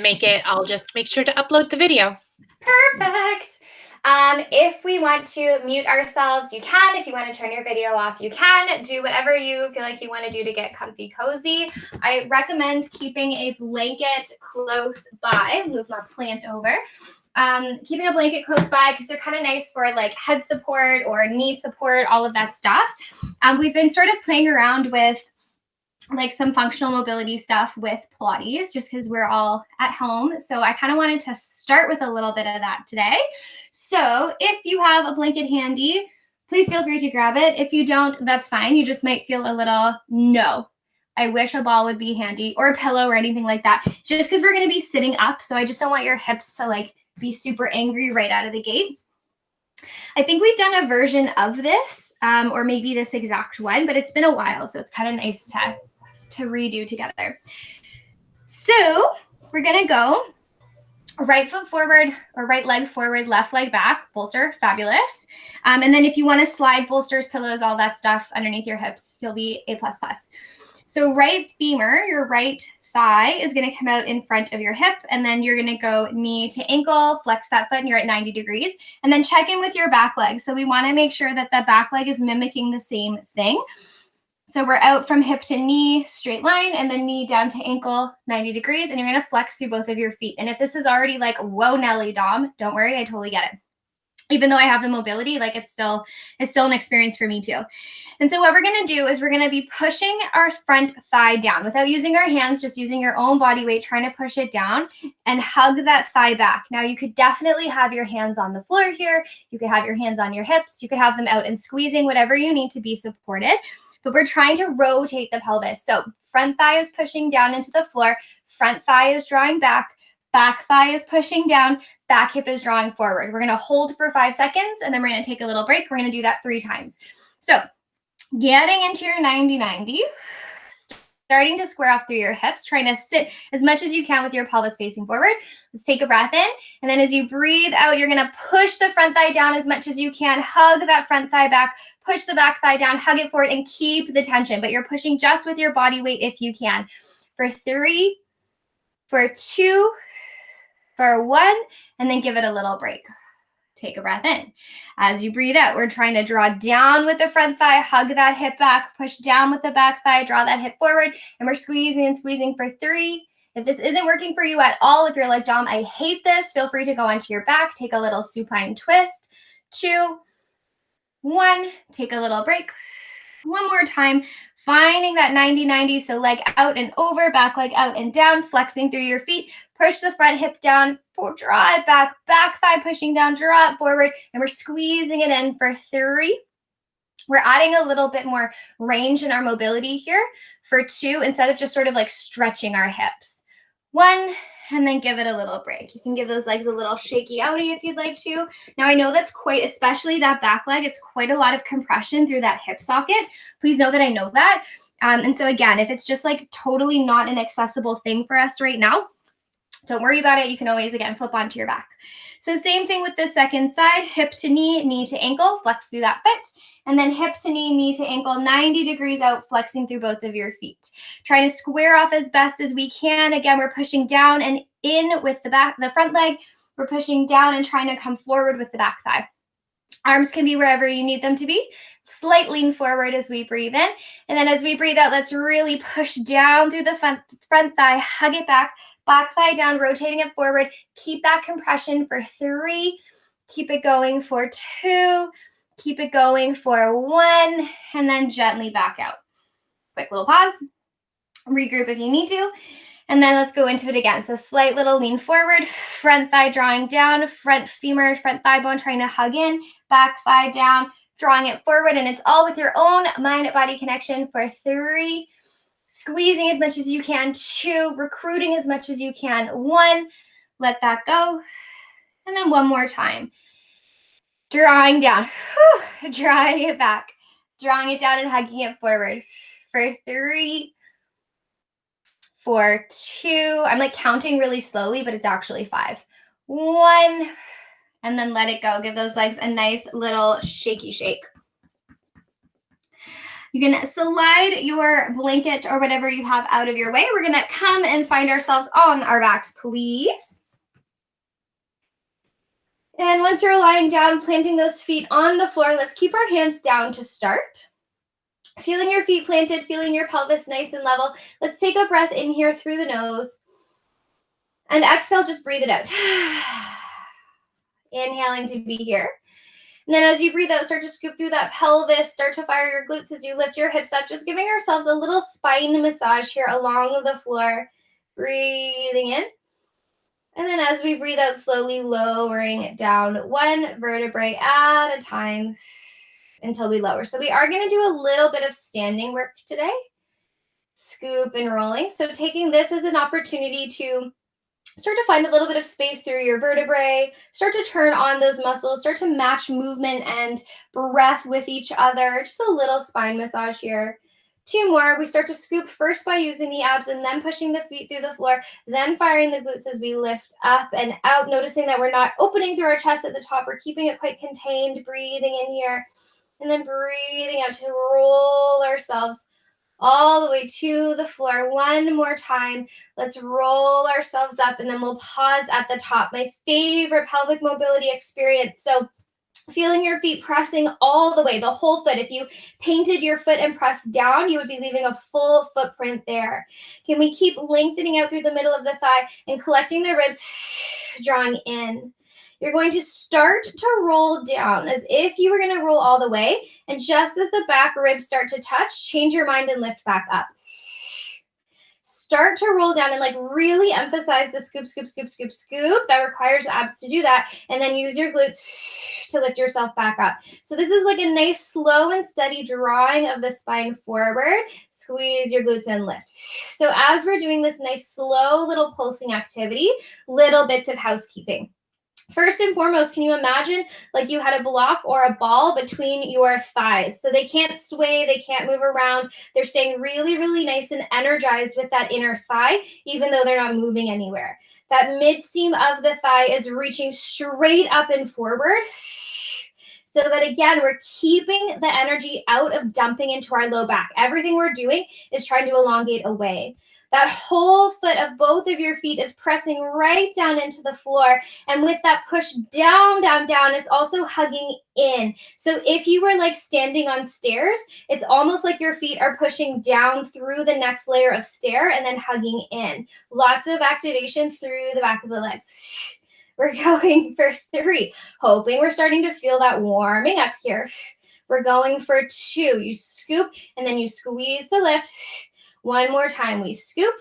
can't make it, I'll just make sure to upload the video. Perfect. If we want to mute ourselves, you can. If you want to turn your video off, you can. Do whatever you feel like you want to do to get comfy cozy. I recommend keeping a blanket close by. Move my plant over. Keeping a blanket close by because they're kind of nice for like head support or knee support, all of that stuff. We've been sort of playing around with like some functional mobility stuff with Pilates just because we're all at home. So I kind of wanted to start with a little bit of that today. So if you have a blanket handy, please feel free to grab it. If you don't, that's fine. You just might feel a little, no, I wish a ball would be handy, or a pillow or anything like that, just because we're going to be sitting up. So I just don't want your hips to like be super angry right out of the gate. I think we've done a version of this, or maybe this exact one, but it's been a while. So it's kind of nice to redo together. So we're going to go right foot forward or right leg forward, left leg back, bolster, fabulous. And then if you want to slide bolsters, pillows, all that stuff underneath your hips, you'll be A++. So right femur, your right thigh is going to come out in front of your hip, and then you're going to go knee to ankle, flex that foot, and you're at 90 degrees. And then check in with your back leg. So we want to make sure that the back leg is mimicking the same thing. So we're out from hip to knee, straight line, and then knee down to ankle, 90 degrees, and you're going to flex through both of your feet. And if this is already like, whoa, Nelly, Dom, don't worry, I totally get it. Even though I have the mobility, like it's still an experience for me too. And so what we're going to do is we're going to be pushing our front thigh down without using our hands, just using your own body weight, trying to push it down and hug that thigh back. Now you could definitely have your hands on the floor here. You could have your hands on your hips. You could have them out and squeezing, whatever you need to be supported. But we're trying to rotate the pelvis. So front thigh is pushing down into the floor. Front thigh is drawing back. Back thigh is pushing down. Back hip is drawing forward. We're going to hold for 5 seconds, and then we're going to take a little break. We're going to do that 3 times. So getting into your 90-90, starting to square off through your hips, trying to sit as much as you can with your pelvis facing forward. Let's take a breath in. And then as you breathe out, you're going to push the front thigh down as much as you can. Hug that front thigh back. Push the back thigh down. Hug it forward and keep the tension. But you're pushing just with your body weight if you can. For 3, for 2, for 1, and then give it a little break. Take a breath in. As you breathe out, we're trying to draw down with the front thigh, hug that hip back, push down with the back thigh, draw that hip forward, and we're squeezing and squeezing for 3. If this isn't working for you at all, if you're like, Dom, I hate this, feel free to go onto your back, take a little supine twist. 2, 1, take a little break. One more time, finding that 90-90, so leg out and over, back leg out and down, flexing through your feet, push the front hip down, draw it back, back thigh pushing down, draw it forward, and we're squeezing it in for 3. We're adding a little bit more range in our mobility here for 2, instead of just sort of like stretching our hips. 1, and then give it a little break. You can give those legs a little shaky outie if you'd like to. Now I know that's quite, especially that back leg, it's quite a lot of compression through that hip socket. Please know that I know that. And so again, if it's just like totally not an accessible thing for us right now, don't worry about it. You can always, again, flip onto your back. So same thing with the second side, hip to knee to ankle, flex through that foot. And then hip to knee to ankle, 90 degrees out, flexing through both of your feet. Try to square off as best as we can. Again, we're pushing down and in with the front leg. We're pushing down and trying to come forward with the back thigh. Arms can be wherever you need them to be. Slight lean forward as we breathe in. And then as we breathe out, let's really push down through the front thigh, hug it back thigh down, rotating it forward. Keep that compression for 3. Keep it going for 2. Keep it going for 1, and then gently back out. Quick little pause. Regroup if you need to. And then let's go into it again. So slight little lean forward, front thigh drawing down, front femur, front thigh bone trying to hug in, back thigh down, drawing it forward. And it's all with your own mind-body connection for 3. Squeezing as much as you can. 2, recruiting as much as you can. 1, let that go. And then one more time. Drawing down, drawing it back, drawing it down and hugging it forward for 3, for 2. I'm like counting really slowly, but it's actually 5. 1, and then let it go. Give those legs a nice little shaky shake. You can slide your blanket or whatever you have out of your way. We're gonna come and find ourselves on our backs, please. And once you're lying down, planting those feet on the floor, let's keep our hands down to start. Feeling your feet planted, feeling your pelvis nice and level. Let's take a breath in here through the nose. And exhale, just breathe it out. Inhaling to be here. And then as you breathe out, start to scoop through that pelvis, start to fire your glutes as you lift your hips up, just giving ourselves a little spine massage here along the floor. Breathing in. And then as we breathe out, slowly lowering it down one vertebrae at a time until we lower. So we are going to do a little bit of standing work today. Scoop and rolling. So taking this as an opportunity to start to find a little bit of space through your vertebrae, start to turn on those muscles, start to match movement and breath with each other. Just a little spine massage here. Two more. We start to scoop first by using the abs and then pushing the feet through the floor, then firing the glutes as we lift up and out, noticing that we're not opening through our chest at the top. We're keeping it quite contained, breathing in here, and then breathing out to roll ourselves all the way to the floor. One more time. Let's roll ourselves up and then we'll pause at the top. My favorite pelvic mobility experience. So feeling your feet pressing all the way, the whole foot. If you painted your foot and pressed down, you would be leaving a full footprint there. Can we keep lengthening out through the middle of the thigh and collecting the ribs, drawing in? You're going to start to roll down as if you were going to roll all the way. And just as the back ribs start to touch, change your mind and lift back up. Start to roll down and like really emphasize the scoop, scoop, scoop, scoop, scoop. That requires abs to do that. And then use your glutes to lift yourself back up. So this is like a nice slow and steady drawing of the spine forward. Squeeze your glutes and lift. So as we're doing this nice slow little pulsing activity, little bits of housekeeping. First and foremost, can you imagine like you had a block or a ball between your thighs? So they can't sway, they can't move around. They're staying really, really nice and energized with that inner thigh, even though they're not moving anywhere. That mid seam of the thigh is reaching straight up and forward. So that again, we're keeping the energy out of dumping into our low back. Everything we're doing is trying to elongate away. That whole foot of both of your feet is pressing right down into the floor. And with that push down, down, down, it's also hugging in. So if you were like standing on stairs, it's almost like your feet are pushing down through the next layer of stair and then hugging in. Lots of activation through the back of the legs. We're going for 3, hoping we're starting to feel that warming up here. We're going for 2. You scoop and then you squeeze to lift. One more time, we scoop,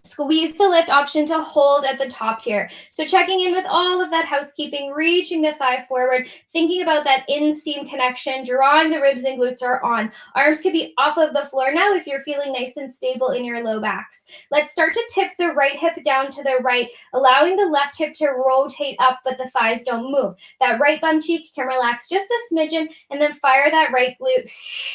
squeeze to lift, option to hold at the top here. So checking in with all of that housekeeping, reaching the thigh forward, thinking about that inseam connection, drawing the ribs and glutes are on. Arms can be off of the floor now if you're feeling nice and stable in your low backs. Let's start to tip the right hip down to the right, allowing the left hip to rotate up, but the thighs don't move. That right bum cheek can relax just a smidgen, and then fire that right glute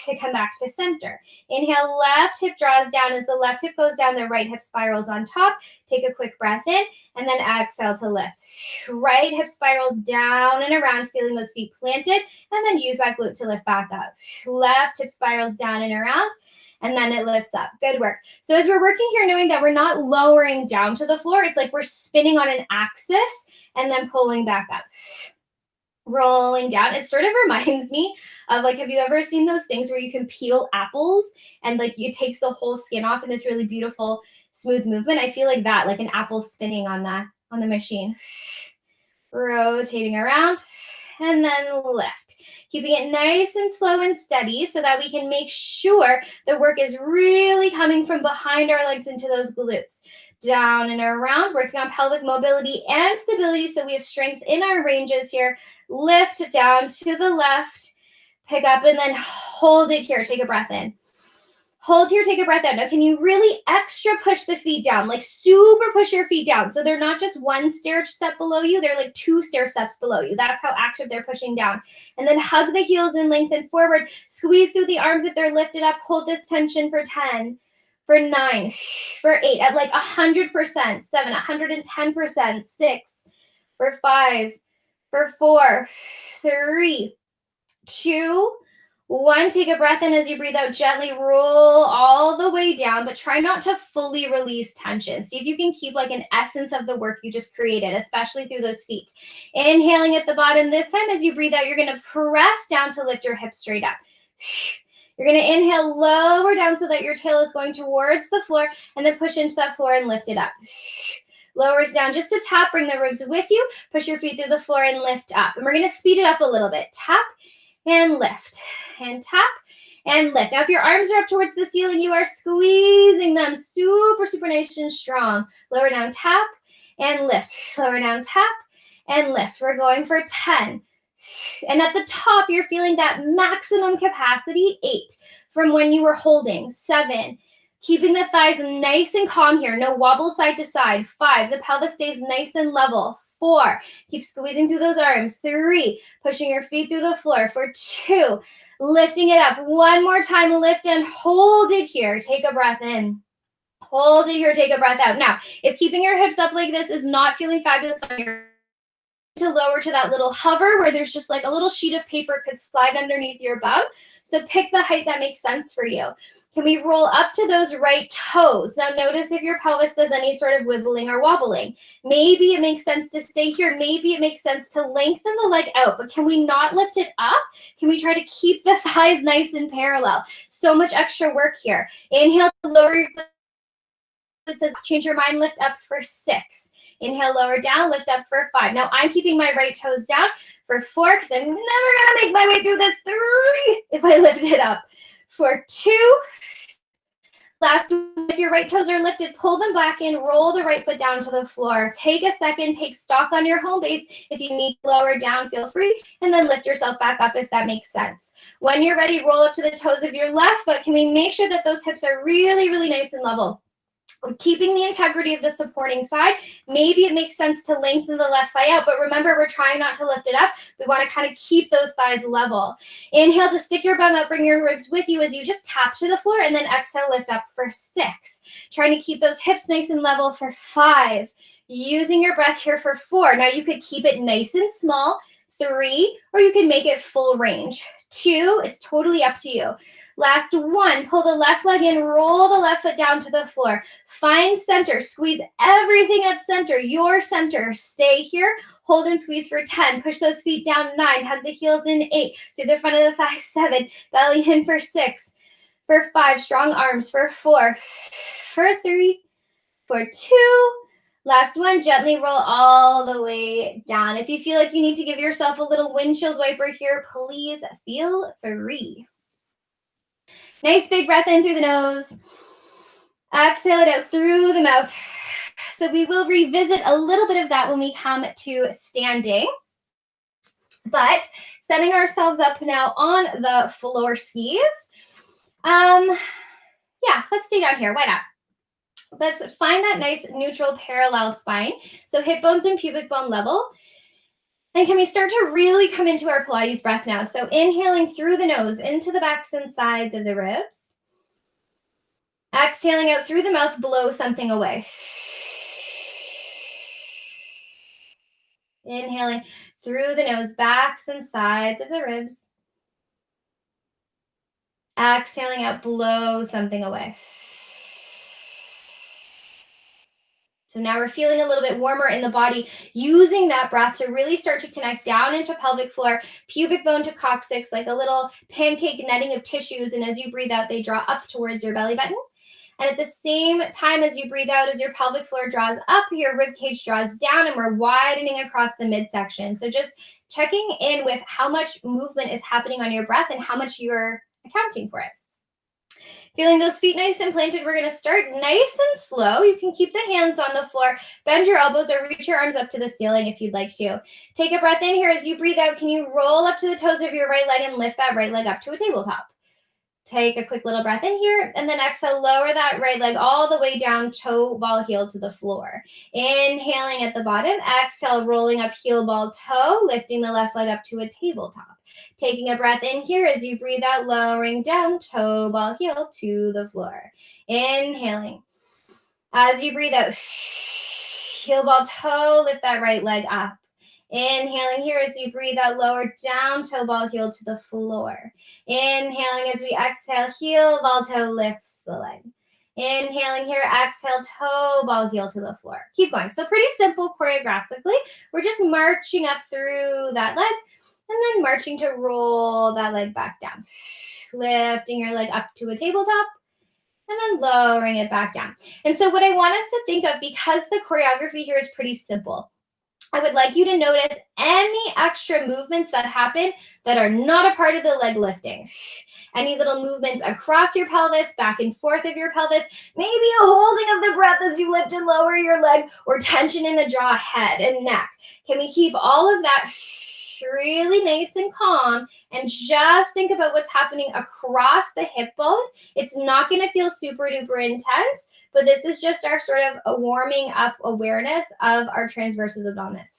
to come back to center. Inhale, left hip draws down as the left hip goes down, the right hip spirals on top. Take a quick breath in and then exhale to lift. Right hip spirals down and around, feeling those feet planted, and then use that glute to lift back up. Left hip spirals down and around, and then it lifts up. Good work. So as we're working here, knowing that we're not lowering down to the floor, it's like we're spinning on an axis and then pulling back up. Rolling down. It sort of reminds me of like, have you ever seen those things where you can peel apples and like it takes the whole skin off in this really beautiful smooth movement? I feel like that, like an apple spinning on the machine. Rotating around and then lift. Keeping it nice and slow and steady so that we can make sure the work is really coming from behind our legs into those glutes. Down and around, working on pelvic mobility and stability so we have strength in our ranges here. Lift down to the left, pick up and then hold it here. Take a breath in. Hold here, take a breath out. Now, can you really extra push the feet down? Like super push your feet down. So they're not just one stair step below you, they're like 2 stair steps below you. That's how active they're pushing down. And then hug the heels and lengthen forward. Squeeze through the arms if they're lifted up. Hold this tension for 10. For 9, for 8, at like 100%, 7, 110%, 6, for 5, for 4, 3, 2, 1, take a breath in as you breathe out. Gently roll all the way down, but try not to fully release tension. See if you can keep like an essence of the work you just created, especially through those feet. Inhaling at the bottom. This time as you breathe out, you're going to press down to lift your hips straight up. You're going to inhale, lower down so that your tail is going towards the floor, and then push into that floor and lift it up. Lowers down just to tap, bring the ribs with you, push your feet through the floor and lift up. And we're going to speed it up a little bit. Tap and lift, and tap and lift. Now, if your arms are up towards the ceiling, you are squeezing them super, super nice and strong. Lower down, tap and lift. Lower down, tap and lift. We're going for 10. And at the top, you're feeling that maximum capacity, 8, from when you were holding, 7, keeping the thighs nice and calm here, no wobble side to side, 5, the pelvis stays nice and level, 4, keep squeezing through those arms, 3, pushing your feet through the floor, for 2, lifting it up, 1 more time, lift and hold it here, take a breath in. Hold it here, take a breath out. Now, if keeping your hips up like this is not feeling fabulous on your to lower to that little hover where there's just like a little sheet of paper could slide underneath your bum. So pick the height that makes sense for you. Can we roll up to those right toes? Now notice if your pelvis does any sort of wibbling or wobbling. Maybe it makes sense to stay here. Maybe it makes sense to lengthen the leg out, but can we not lift it up? Can we try to keep the thighs nice and parallel? So much extra work here. Inhale, lower your glutes, change your mind, lift up for 6. Inhale, lower down, lift up for 5. Now I'm keeping my right toes down for 4 because I'm never gonna make my way through this. 3 if I lift it up. For 2. Last, if your right toes are lifted, pull them back in, roll the right foot down to the floor. Take a second, take stock on your home base. If you need to lower down, feel free, and then lift yourself back up if that makes sense. When you're ready, roll up to the toes of your left foot. Can we make sure that those hips are really, really nice and level? We're keeping the integrity of the supporting side. Maybe it makes sense to lengthen the left thigh out, but remember, we're trying not to lift it up. We want to kind of keep those thighs level. Inhale to stick your bum up, bring your ribs with you as you just tap to the floor, and then exhale, lift up for 6. Trying to keep those hips nice and level for 5. Using your breath here for 4. Now you could keep it nice and small, 3, or you can make it full range. 2, it's totally up to you. Last 1, pull the left leg in, roll the left foot down to the floor. Find center, squeeze everything at center, your center. Stay here, hold and squeeze for 10. Push those feet down, 9, hug the heels in, 8, through the front of the thigh, 7, belly in for 6, for 5, strong arms, for 4, for 3, for 2, last 1, gently roll all the way down. If you feel like you need to give yourself a little windshield wiper here, please feel free. Nice big breath in through the nose. Exhale it out through the mouth. So we will revisit a little bit of that when we come to standing. But setting ourselves up now on the floor skis. Yeah, let's stay down here. Why not? Let's find that nice neutral parallel spine. So hip bones and pubic bone level. And can we start to really come into our Pilates breath now? So inhaling through the nose into the backs and sides of the ribs. Exhaling out through the mouth, blow something away. Inhaling through the nose, backs and sides of the ribs. Exhaling out, blow something away. So now we're feeling a little bit warmer in the body, using that breath to really start to connect down into pelvic floor, pubic bone to coccyx, like a little pancake netting of tissues. And as you breathe out, they draw up towards your belly button. And at the same time as you breathe out, as your pelvic floor draws up, your rib cage draws down, and we're widening across the midsection. So just checking in with how much movement is happening on your breath and how much you're accounting for it. Feeling those feet nice and planted, we're going to start nice and slow. You can keep the hands on the floor, bend your elbows, or reach your arms up to the ceiling if you'd like to. Take a breath in here. As you breathe out, can you roll up to the toes of your right leg and lift that right leg up to a tabletop? Take a quick little breath in here, and then exhale, lower that right leg all the way down, toe, ball, heel to the floor. Inhaling at the bottom, exhale, rolling up heel, ball, toe, lifting the left leg up to a tabletop. Taking a breath in here as you breathe out, lowering down, toe, ball, heel to the floor. Inhaling. As you breathe out, heel, ball, toe, lift that right leg up. Inhaling here as you breathe out, lower down, toe ball heel to the floor. Inhaling as we exhale, heel ball toe lifts the leg. Inhaling here, exhale, toe ball heel to the floor. Keep going. So pretty simple choreographically. We're just marching up through that leg and then marching to roll that leg back down. Lifting your leg up to a tabletop and then lowering it back down. And so what I want us to think of, because the choreography here is pretty simple, I would like you to notice any extra movements that happen that are not a part of the leg lifting. Any little movements across your pelvis, back and forth of your pelvis, maybe a holding of the breath as you lift and lower your leg, or tension in the jaw, head, and neck. Can we keep all of that really nice and calm and just think about what's happening across the hip bones? It's not going to feel super duper intense, but this is just our sort of a warming up awareness of our transversus abdominis.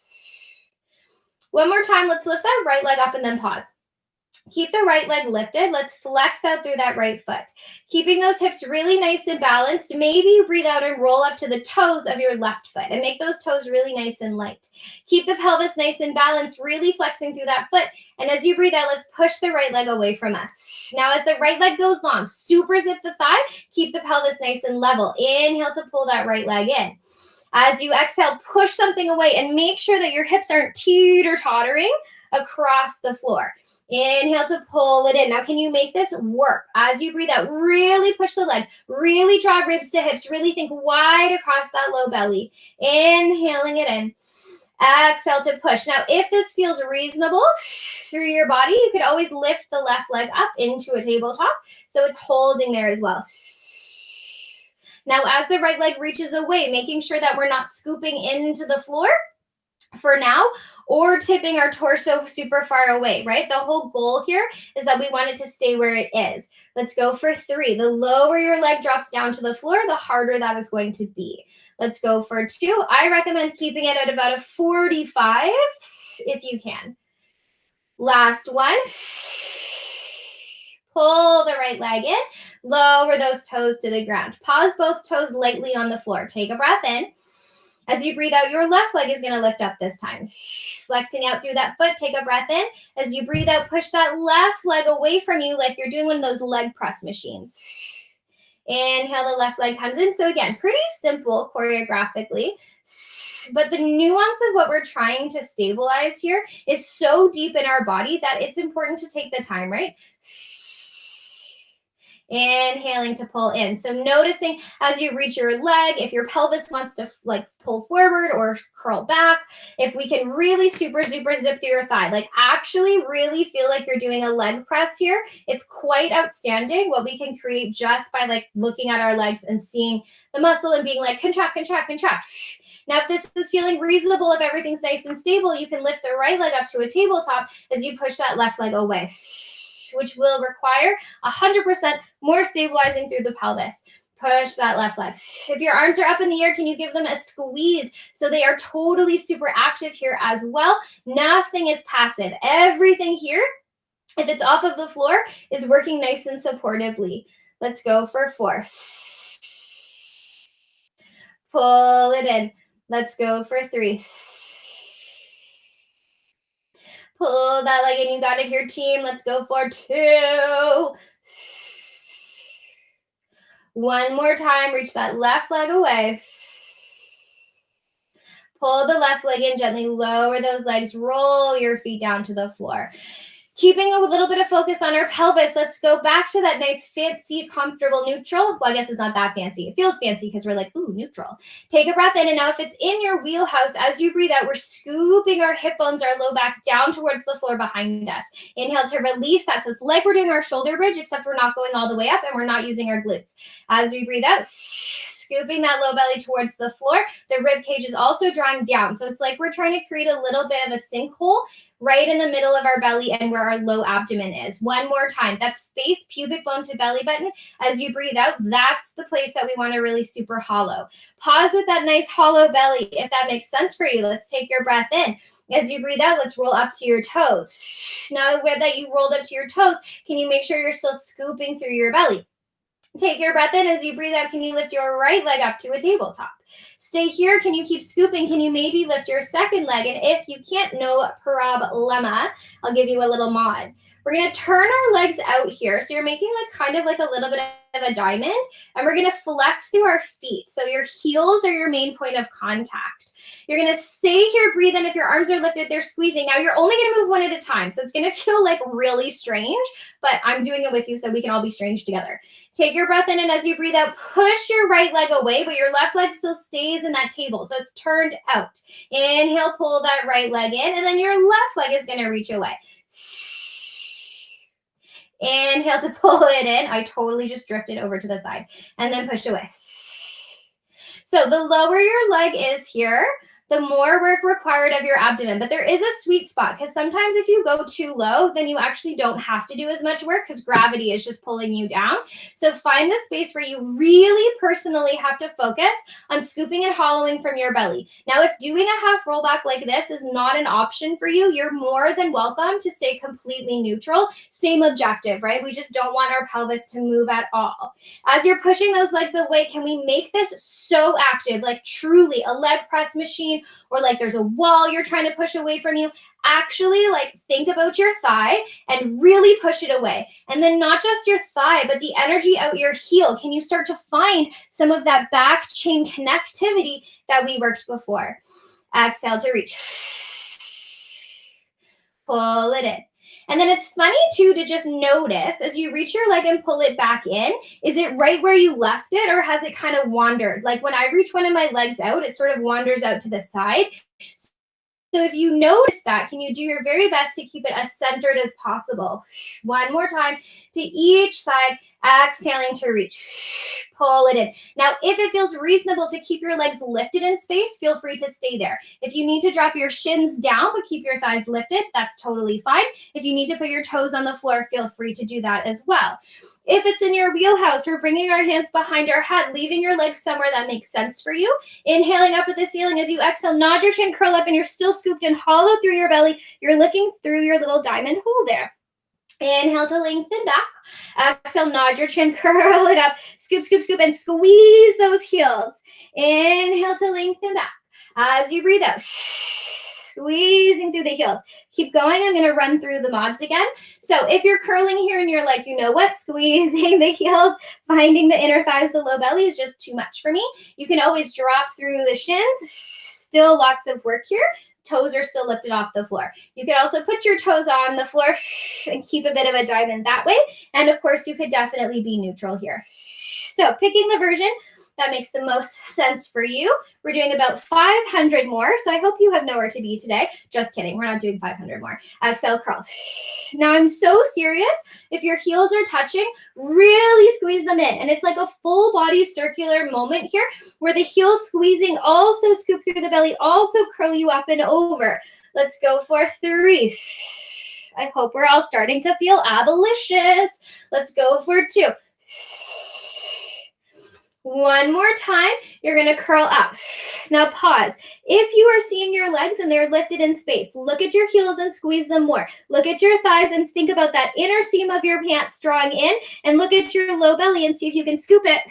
One more time, let's lift that right leg up and then pause. Keep the right leg lifted. Let's flex out through that right foot. Keeping those hips really nice and balanced. Maybe you breathe out and roll up to the toes of your left foot and make those toes really nice and light. Keep the pelvis nice and balanced, really flexing through that foot. And as you breathe out, let's push the right leg away from us. Now, as the right leg goes long, super zip the thigh. Keep the pelvis nice and level. Inhale to pull that right leg in. As you exhale, push something away and make sure that your hips aren't teeter-tottering across the floor. Inhale to pull it in. Now, can you make this work? As you breathe out, really push the leg. Really draw ribs to hips. Really think wide across that low belly. Inhaling it in. Exhale to push. Now, if this feels reasonable through your body, you could always lift the left leg up into a tabletop, so it's holding there as well. Now, as the right leg reaches away, making sure that we're not scooping into the floor for now, or tipping our torso super far away, right? The whole goal here is that we want it to stay where it is. Let's go for 3. The lower your leg drops down to the floor, the harder that is going to be. Let's go for 2. I recommend keeping it at about a 45 if you can. Last one. Pull the right leg in. Lower those toes to the ground. Pause both toes lightly on the floor. Take a breath in. As you breathe out, your left leg is going to lift up this time. Flexing out through that foot, take a breath in. As you breathe out, push that left leg away from you like you're doing one of those leg press machines. Inhale, the left leg comes in. So again, pretty simple choreographically, but the nuance of what we're trying to stabilize here is so deep in our body that it's important to take the time, right? Inhaling to pull in. So noticing as you reach your leg, if your pelvis wants to like pull forward or curl back, if we can really super zip through your thigh, like actually really feel like you're doing a leg press here. It's quite outstanding what we can create just by like looking at our legs and seeing the muscle and being like contract, contract, contract. Now, if this is feeling reasonable, if everything's nice and stable, you can lift the right leg up to a tabletop as you push that left leg away, which will require 100% more stabilizing through the pelvis. Push that left leg. If your arms are up in the air, can you give them a squeeze so they are totally super active here as well? Nothing is passive. Everything here, if it's off of the floor, is working nice and supportively. Let's go for 4. Pull it in. Let's go for 3. Pull that leg in. You got it here, team. Let's go for 2. One more time. Reach that left leg away. Pull the left leg in. Gently lower those legs. Roll your feet down to the floor. Keeping a little bit of focus on our pelvis, let's go back to that nice, fancy, comfortable neutral. Well, I guess it's not that fancy. It feels fancy because we're like, ooh, neutral. Take a breath in, and now if it's in your wheelhouse, as you breathe out, we're scooping our hip bones, our low back down towards the floor behind us. Inhale to release that. So it's like we're doing our shoulder bridge, except we're not going all the way up and we're not using our glutes. As we breathe out, scooping that low belly towards the floor, the rib cage is also drawing down. So it's like we're trying to create a little bit of a sinkhole right in the middle of our belly and where our low abdomen is. One more time. That space, pubic bone to belly button, as you breathe out, that's the place that we want to really super hollow. Pause with that nice hollow belly if that makes sense for you. Let's take your breath in. As you breathe out, let's roll up to your toes. Now that you rolled up to your toes, can you make sure you're still scooping through your belly? Take your breath in. As you breathe out, can you lift your right leg up to a tabletop? Stay here. Can you keep scooping? Can you maybe lift your second leg? And if you can't, no problema. I'll give you a little mod. We're going to turn our legs out here. So you're making like kind of like a little bit of a diamond, and we're going to flex through our feet. So your heels are your main point of contact. You're going to stay here, breathe in. If your arms are lifted, they're squeezing. Now you're only going to move one at a time. So it's going to feel like really strange, but I'm doing it with you so we can all be strange together. Take your breath in, and as you breathe out, push your right leg away, but your left leg still stays in that table. So it's turned out. Inhale, pull that right leg in, and then your left leg is going to reach away. Inhale to pull it in. I totally just drifted over to the side and then pushed away. So the lower your leg is here, the more work required of your abdomen. But there is a sweet spot, because sometimes if you go too low, then you actually don't have to do as much work because gravity is just pulling you down. So find the space where you really personally have to focus on scooping and hollowing from your belly. Now, if doing a half rollback like this is not an option for you, you're more than welcome to stay completely neutral. Same objective, right? We just don't want our pelvis to move at all. As you're pushing those legs away, can we make this so active, like truly a leg press machine, or like there's a wall you're trying to push away from you? Actually, like, think about your thigh and really push it away. And then not just your thigh, but the energy out your heel. Can you start to find some of that back chain connectivity that we worked before? Exhale to reach. Pull it in. And then it's funny too to just notice as you reach your leg and pull it back in, is it right where you left it, or has it kind of wandered? Like when I reach one of my legs out, it sort of wanders out to the side. So if you notice that, can you do your very best to keep it as centered as possible? One more time to each side, exhaling to reach. Pull it in. Now, if it feels reasonable to keep your legs lifted in space, feel free to stay there. If you need to drop your shins down but keep your thighs lifted, that's totally fine. If you need to put your toes on the floor, feel free to do that as well. If it's in your wheelhouse, we're bringing our hands behind our head, leaving your legs somewhere that makes sense for you. Inhaling up at the ceiling. As you exhale, nod your chin, curl up, and you're still scooped and hollow through your belly. You're looking through your little diamond hole there. Inhale to lengthen back. Exhale, nod your chin, curl it up, scoop, scoop, scoop, and squeeze those heels. Inhale to lengthen back. As you breathe out, squeezing through the heels. Keep going. I'm going to run through the mods again. So if you're curling here and you're like, you know what, squeezing the heels, finding the inner thighs, the low belly is just too much for me, you can always drop through the shins. Still lots of work here. Toes are still lifted off the floor. You could also put your toes on the floor and keep a bit of a diamond that way. And of course, you could definitely be neutral here. So picking the version that makes the most sense for you. We're doing about 500 more. So I hope you have nowhere to be today. Just kidding. We're not doing 500 more. Exhale, curl. Now I'm so serious. If your heels are touching, really squeeze them in. And it's like a full body circular moment here where the heels squeezing also scoop through the belly, also curl you up and over. Let's go for 3. I hope we're all starting to feel abolitious. Let's go for 2. One more time, you're going to curl up. Now pause. If you are seeing your legs and they're lifted in space, look at your heels and squeeze them more. Look at your thighs and think about that inner seam of your pants drawing in, and look at your low belly and see if you can scoop it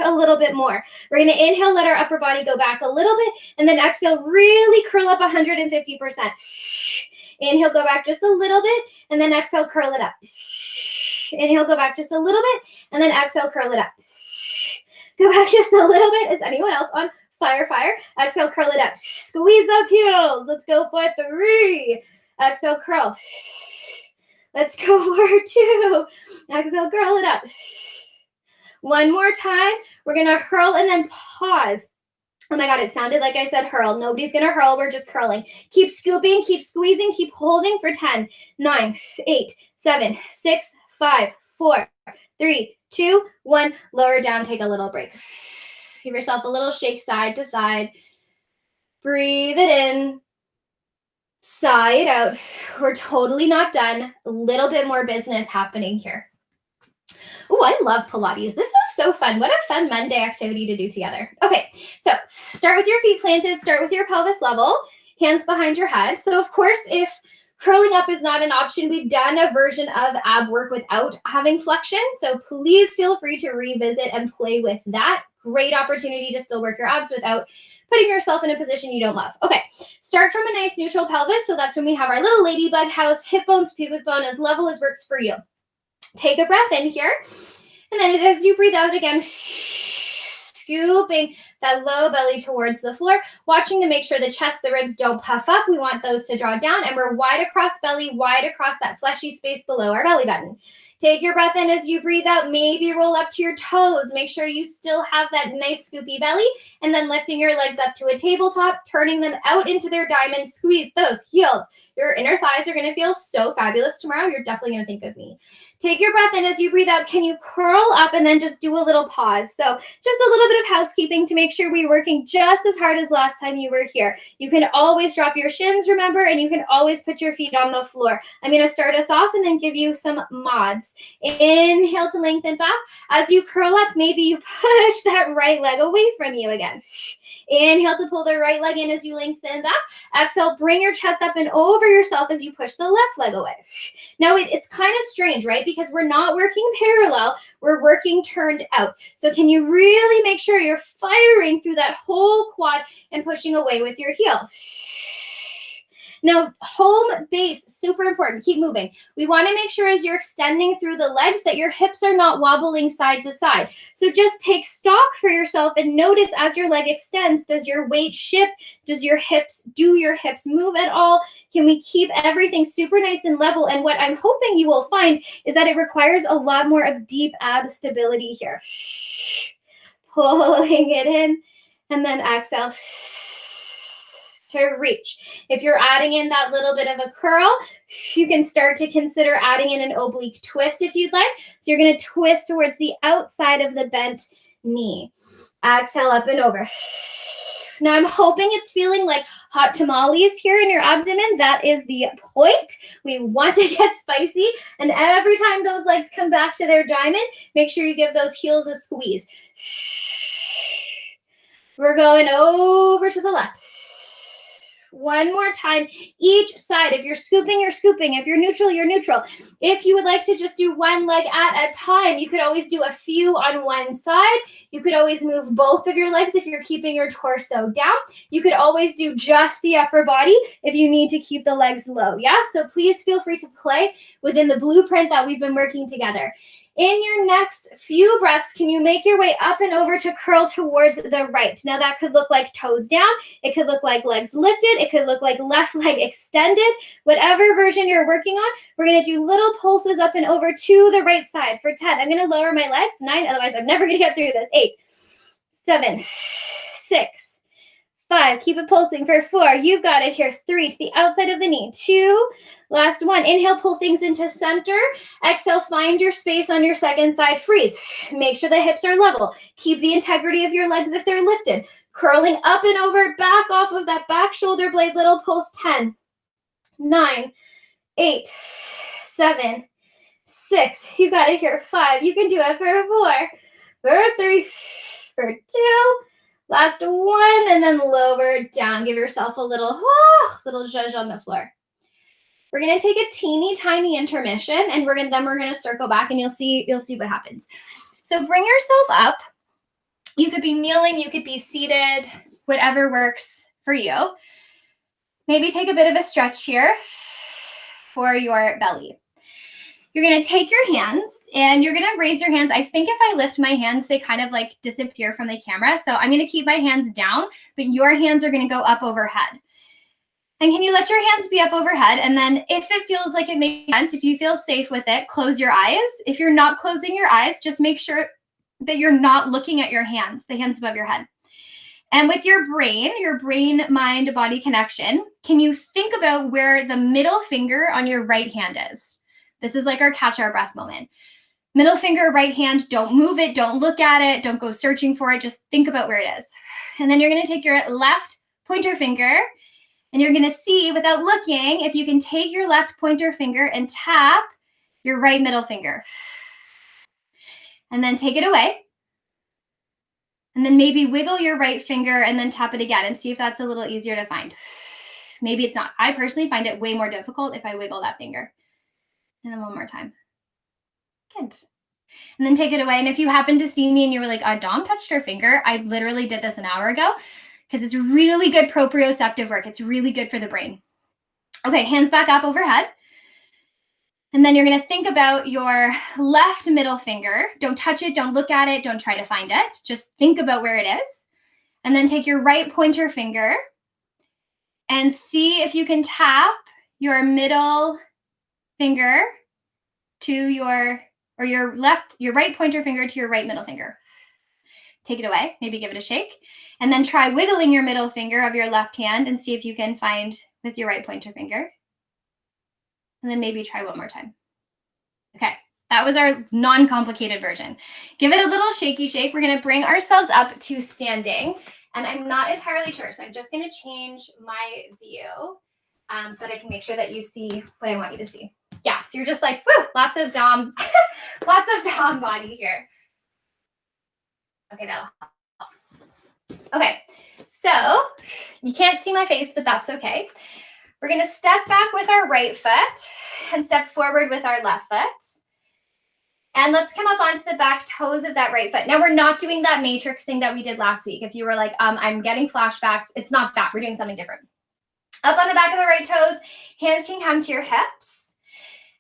a little bit more. We're going to inhale, let our upper body go back a little bit, and then exhale, really curl up 150%. Inhale, go back just a little bit, and then exhale, curl it up. Inhale, go back just a little bit, and then exhale, curl it up. Go back just a little bit. Is anyone else on fire? Exhale, curl it up. Squeeze those heels. Let's go for 3. Exhale, curl. Let's go for 2. Exhale, curl it up. One more time. We're going to hurl and then pause. Oh my God, it sounded like I said hurl. Nobody's going to hurl. We're just curling. Keep scooping, keep squeezing, keep holding for 10, 9, 8, 7, 6, 5, 4, 3, 2, 1. Lower down, take a little break. Give yourself a little shake side to side. Breathe it in. Sigh it out. We're totally not done. A little bit more business happening here. Oh, I love Pilates. This is so fun. What a fun Monday activity to do together. Okay, so start with your feet planted. Start with your pelvis level. Hands behind your head. So of course, if curling up is not an option, we've done a version of ab work without having flexion. So please feel free to revisit and play with that. Great opportunity to still work your abs without putting yourself in a position you don't love. Okay, start from a nice neutral pelvis. So that's when we have our little ladybug house, hip bones, pubic bone as level as works for you. Take a breath in here. And then as you breathe out again, scooping that low belly towards the floor, watching to make sure the chest, the ribs don't puff up. We want those to draw down, and we're wide across belly, wide across that fleshy space below our belly button. Take your breath in as you breathe out. Maybe roll up to your toes. Make sure you still have that nice scoopy belly, and then lifting your legs up to a tabletop, turning them out into their diamond. Squeeze those heels. Your inner thighs are going to feel so fabulous tomorrow. You're definitely going to think of me. Take your breath in as you breathe out. Can you curl up and then just do a little pause? So just a little bit of housekeeping to make sure we're working just as hard as last time you were here. You can always drop your shins, remember, and you can always put your feet on the floor. I'm going to start us off and then give you some mods. Inhale to lengthen back. As you curl up, maybe you push that right leg away from you again. Inhale to pull the right leg in as you lengthen back. Exhale, bring your chest up and over yourself as you push the left leg away. Now, it's kind of strange, right? Because we're not working parallel, we're working turned out. So can you really make sure you're firing through that whole quad and pushing away with your heel? Now, home base, super important. Keep moving. We want to make sure as you're extending through the legs that your hips are not wobbling side to side. So just take stock for yourself and notice as your leg extends, does your weight shift? Do your hips move at all? Can we keep everything super nice and level? And what I'm hoping you will find is that it requires a lot more of deep ab stability here. Pulling it in and then exhale to reach. If you're adding in that little bit of a curl, you can start to consider adding in an oblique twist if you'd like. So you're going to twist towards the outside of the bent knee. Exhale up and over. Now I'm hoping it's feeling like hot tamales here in your abdomen. That is the point. We want to get spicy. And every time those legs come back to their diamond, make sure you give those heels a squeeze. We're going over to the left. One more time, each side. If you're scooping, you're scooping. If you're neutral, you're neutral. If you would like to just do one leg at a time, you could always do a few on one side. You could always move both of your legs if you're keeping your torso down. You could always do just the upper body if you need to keep the legs low. Yeah, so please feel free to play within the blueprint that we've been working together. In your next few breaths, can you make your way up and over to curl towards the right? Now that could look like toes down. It could look like legs lifted. It could look like left leg extended. Whatever version you're working on, we're going to do little pulses up and over to the right side for 10. I'm going to lower my legs. 9, otherwise I'm never going to get through this. 8, 7, 6, 5. Keep it pulsing for 4. You've got it here. 3 to the outside of the knee. 2. Last one. Inhale, pull things into center. Exhale, find your space on your second side. Freeze. Make sure the hips are level. Keep the integrity of your legs if they're lifted. Curling up and over, back off of that back shoulder blade. Little pulse. 10, 9, 8, 7, 6. You got it here. 5. You can do it for 4, for 3, for 2. Last one, and then lower down. Give yourself a little zhuzh on the floor. We're going to take a teeny tiny intermission, and we're going to circle back, and you'll see what happens. So bring yourself up. You could be kneeling, you could be seated, whatever works for you. Maybe take a bit of a stretch here for your belly. You're going to take your hands and you're going to raise your hands. I think if I lift my hands, they kind of like disappear from the camera. So I'm going to keep my hands down, but your hands are going to go up overhead. And can you let your hands be up overhead? And then if it feels like it makes sense, if you feel safe with it, close your eyes. If you're not closing your eyes, just make sure that you're not looking at your hands, the hands above your head. And with your brain, mind, body connection, can you think about where the middle finger on your right hand is? This is like our catch our breath moment. Middle finger, right hand, don't move it, don't look at it, don't go searching for it, just think about where it is. And then you're going to take your left pointer finger, and you're going to see, without looking, if you can take your left pointer finger and tap your right middle finger. And then take it away. And then maybe wiggle your right finger and then tap it again and see if that's a little easier to find. Maybe it's not. I personally find it way more difficult if I wiggle that finger. And then one more time. Good. And then take it away. And if you happen to see me and you were like, Dom touched her finger, I literally did this an hour ago. because it's really good proprioceptive work. It's really good for the brain. Okay, hands back up overhead. And then you're going to think about your left middle finger. Don't touch it. Don't look at it. Don't try to find it. Just think about where it is. And then take your right pointer finger and see if you can tap your middle finger to your right pointer finger to your right middle finger. Take it away. Maybe give it a shake. And then try wiggling your middle finger of your left hand and see if you can find with your right pointer finger. And then maybe try one more time. Okay, that was our non-complicated version. Give it a little shaky shake. We're going to bring ourselves up to standing. And I'm not entirely sure, so I'm just going to change my view so that I can make sure that you see what I want you to see. Yeah, so you're just like, woo, lots of Dom, lots of Dom body here. Okay, that'll help. Okay, so you can't see my face, but that's okay. We're going to step back with our right foot and step forward with our left foot. And let's come up onto the back toes of that right foot. Now, we're not doing that matrix thing that we did last week. If you were like, I'm getting flashbacks, it's not that. We're doing something different. Up on the back of the right toes, hands can come to your hips.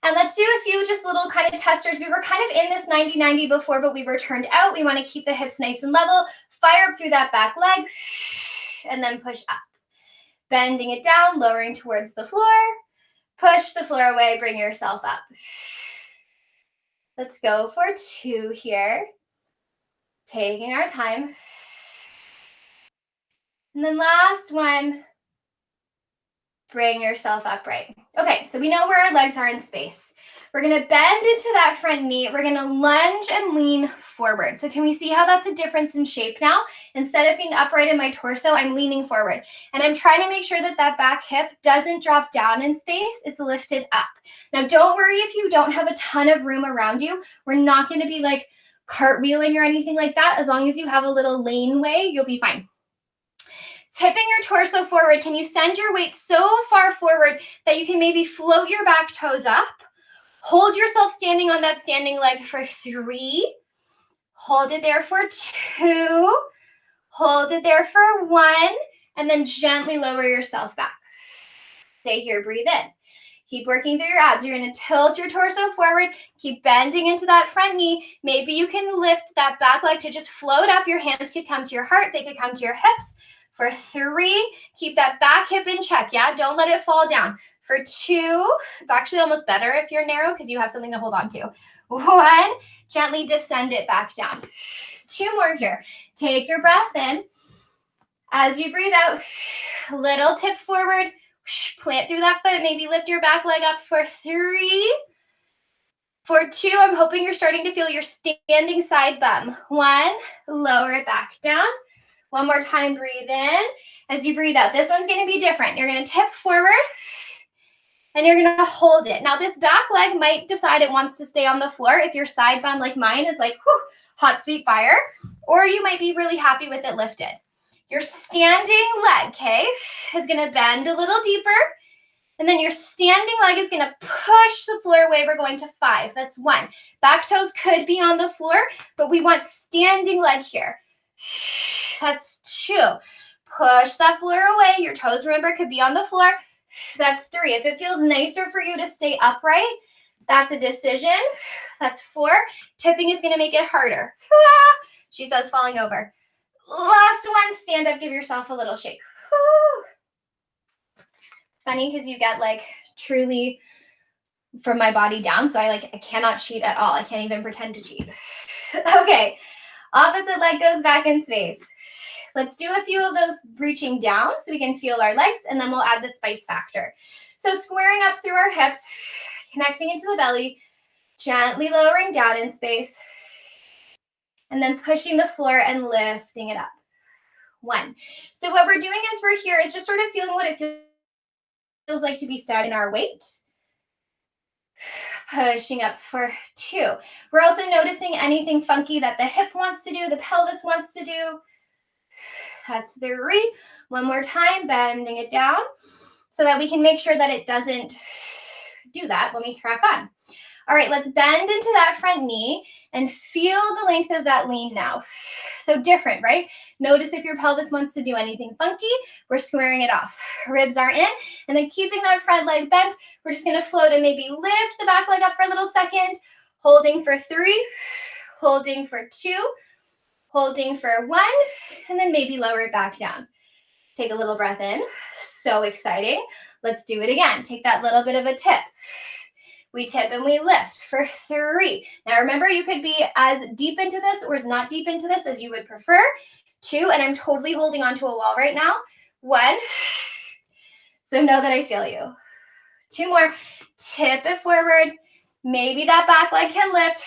And let's do a few just little kind of testers. We were kind of in this 90-90 before, but we were turned out. We want to keep the hips nice and level. Fire up through that back leg and then push up. Bending it down, lowering towards the floor. Push the floor away, bring yourself up. Let's go for 2 here. Taking our time. And then last one. Bring yourself upright. Okay, so we know where our legs are in space. We're going to bend into that front knee. We're going to lunge and lean forward. So can we see how that's a difference in shape now? Instead of being upright in my torso, I'm leaning forward. And I'm trying to make sure that that back hip doesn't drop down in space. It's lifted up. Now, don't worry if you don't have a ton of room around you. We're not going to be like cartwheeling or anything like that. As long as you have a little laneway, you'll be fine. Tipping your torso forward. Can you send your weight so far forward that you can maybe float your back toes up? Hold yourself standing on that standing leg for 3. Hold it there for 2. Hold it there for 1. And then gently lower yourself back. Stay here, breathe in. Keep working through your abs. You're going to tilt your torso forward. Keep bending into that front knee. Maybe you can lift that back leg to just float up. Your hands could come to your heart. They could come to your hips. For 3, keep that back hip in check, yeah? Don't let it fall down. For 2, it's actually almost better if you're narrow because you have something to hold on to. 1, gently descend it back down. 2 more here. Take your breath in. As you breathe out, little tip forward, plant through that foot, maybe lift your back leg up for 3. For 2, I'm hoping you're starting to feel your standing side bum. 1, lower it back down. One more time, breathe in. As you breathe out, this one's going to be different. You're going to tip forward, and you're going to hold it. Now, this back leg might decide it wants to stay on the floor if your side bum, like mine, is like, whew, hot, sweet fire, or you might be really happy with it lifted. Your standing leg, okay, is going to bend a little deeper, and then your standing leg is going to push the floor away. We're going to 5. That's 1. Back toes could be on the floor, but we want standing leg here. That's 2. Push that floor away. Your toes, remember, could be on the floor. That's 3. If it feels nicer for you to stay upright, that's a decision. That's 4. Tipping is going to make it harder. She says falling over. Last one, stand up, give yourself a little shake. It's funny because you get like truly from my body down, so I cannot cheat at all. I can't even pretend to cheat. Okay. Opposite leg goes back in space. Let's do a few of those reaching down so we can feel our legs, and then we'll add the spice factor. So squaring up through our hips, connecting into the belly, gently lowering down in space, and then pushing the floor and lifting it up. 1. So what we're doing as we're here is just sort of feeling what it feels like to be steady in our weight. Pushing up for 2. We're also noticing anything funky that the hip wants to do, the pelvis wants to do. That's 3. One more time, bending it down so that we can make sure that it doesn't do that when we crack on. All right, let's bend into that front knee and feel the length of that lean now. So different, right? Notice if your pelvis wants to do anything funky, we're squaring it off. Ribs are in, and then keeping that front leg bent, we're just gonna float and maybe lift the back leg up for a little second, holding for 3, holding for 2, holding for 1, and then maybe lower it back down. Take a little breath in. So exciting. Let's do it again. Take that little bit of a tip. We tip and we lift for 3. Now remember, you could be as deep into this or as not deep into this as you would prefer. 2, and I'm totally holding onto a wall right now. 1. So know that I feel you. 2 more. Tip it forward. Maybe that back leg can lift.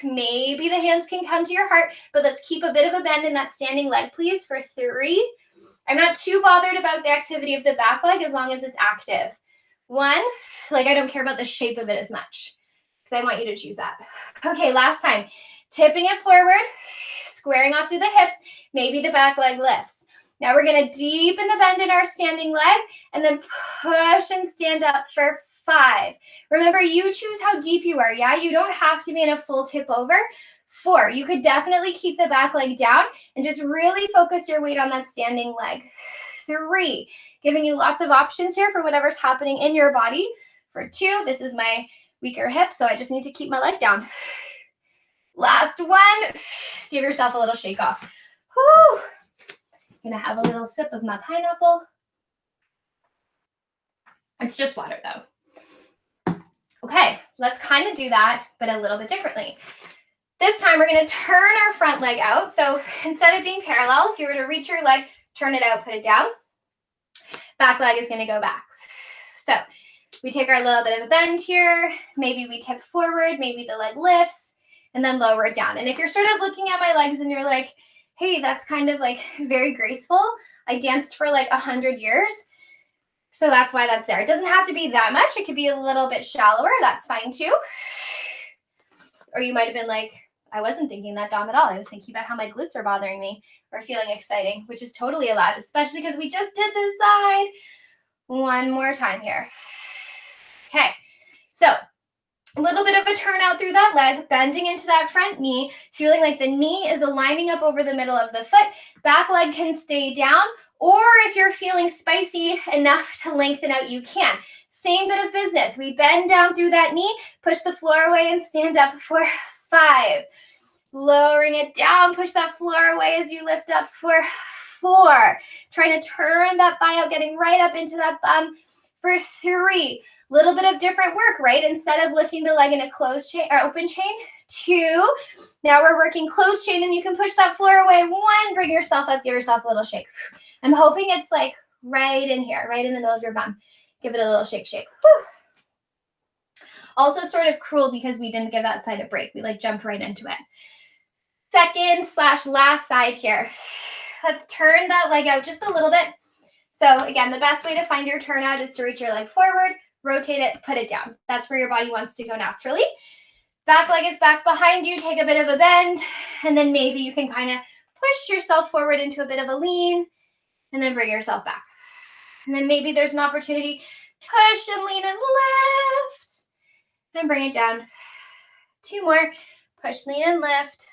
Maybe the hands can come to your heart, but let's keep a bit of a bend in that standing leg, please, for 3. I'm not too bothered about the activity of the back leg as long as it's active. 1, like I don't care about the shape of it as much because I want you to choose that. Okay, last time. Tipping it forward, squaring off through the hips, maybe the back leg lifts. Now we're gonna deepen the bend in our standing leg and then push and stand up for 5. Remember, you choose how deep you are, yeah? You don't have to be in a full tip over. 4, you could definitely keep the back leg down and just really focus your weight on that standing leg. 3, giving you lots of options here for whatever's happening in your body. For 2, this is my weaker hip, so I just need to keep my leg down. Last 1, give yourself a little shake off. Whew. Gonna have a little sip of my pineapple. It's just water though. Okay, let's kind of do that, but a little bit differently. This time we're gonna turn our front leg out. So instead of being parallel, if you were to reach your leg, turn it out, put it down. Back leg is gonna go back. So we take our little bit of a bend here. Maybe we tip forward, maybe the leg lifts, and then lower it down. And if you're sort of looking at my legs and you're like, hey, that's kind of like very graceful. I danced for like 100 years. So that's why that's there. It doesn't have to be that much. It could be a little bit shallower. That's fine too. Or you might have been like, I wasn't thinking that, Dom, at all. I was thinking about how my glutes are bothering me or feeling exciting, which is totally allowed, especially because we just did this side. 1 more time here. Okay, so a little bit of a turn out through that leg, bending into that front knee, feeling like the knee is aligning up over the middle of the foot. Back leg can stay down, or if you're feeling spicy enough to lengthen out, you can. Same bit of business. We bend down through that knee, push the floor away and stand up for 5. Lowering it down, push that floor away as you lift up for 4. Trying to turn that thigh out, getting right up into that bum for 3. Little bit of different work, right? Instead of lifting the leg in a closed chain or open chain, 2. Now we're working closed chain and you can push that floor away. 1, bring yourself up, give yourself a little shake. I'm hoping it's like right in here, right in the middle of your bum. Give it a little shake, shake. Whew. Also sort of cruel because we didn't give that side a break. We like jumped right into it. Second/last side here. Let's turn that leg out just a little bit. So again, the best way to find your turnout is to reach your leg forward, rotate it, put it down. That's where your body wants to go naturally. Back leg is back behind you. Take a bit of a bend, and then maybe you can kind of push yourself forward into a bit of a lean, and then bring yourself back. And then maybe there's an opportunity, push and lean and lift, then bring it down. 2 more, push, lean, and lift.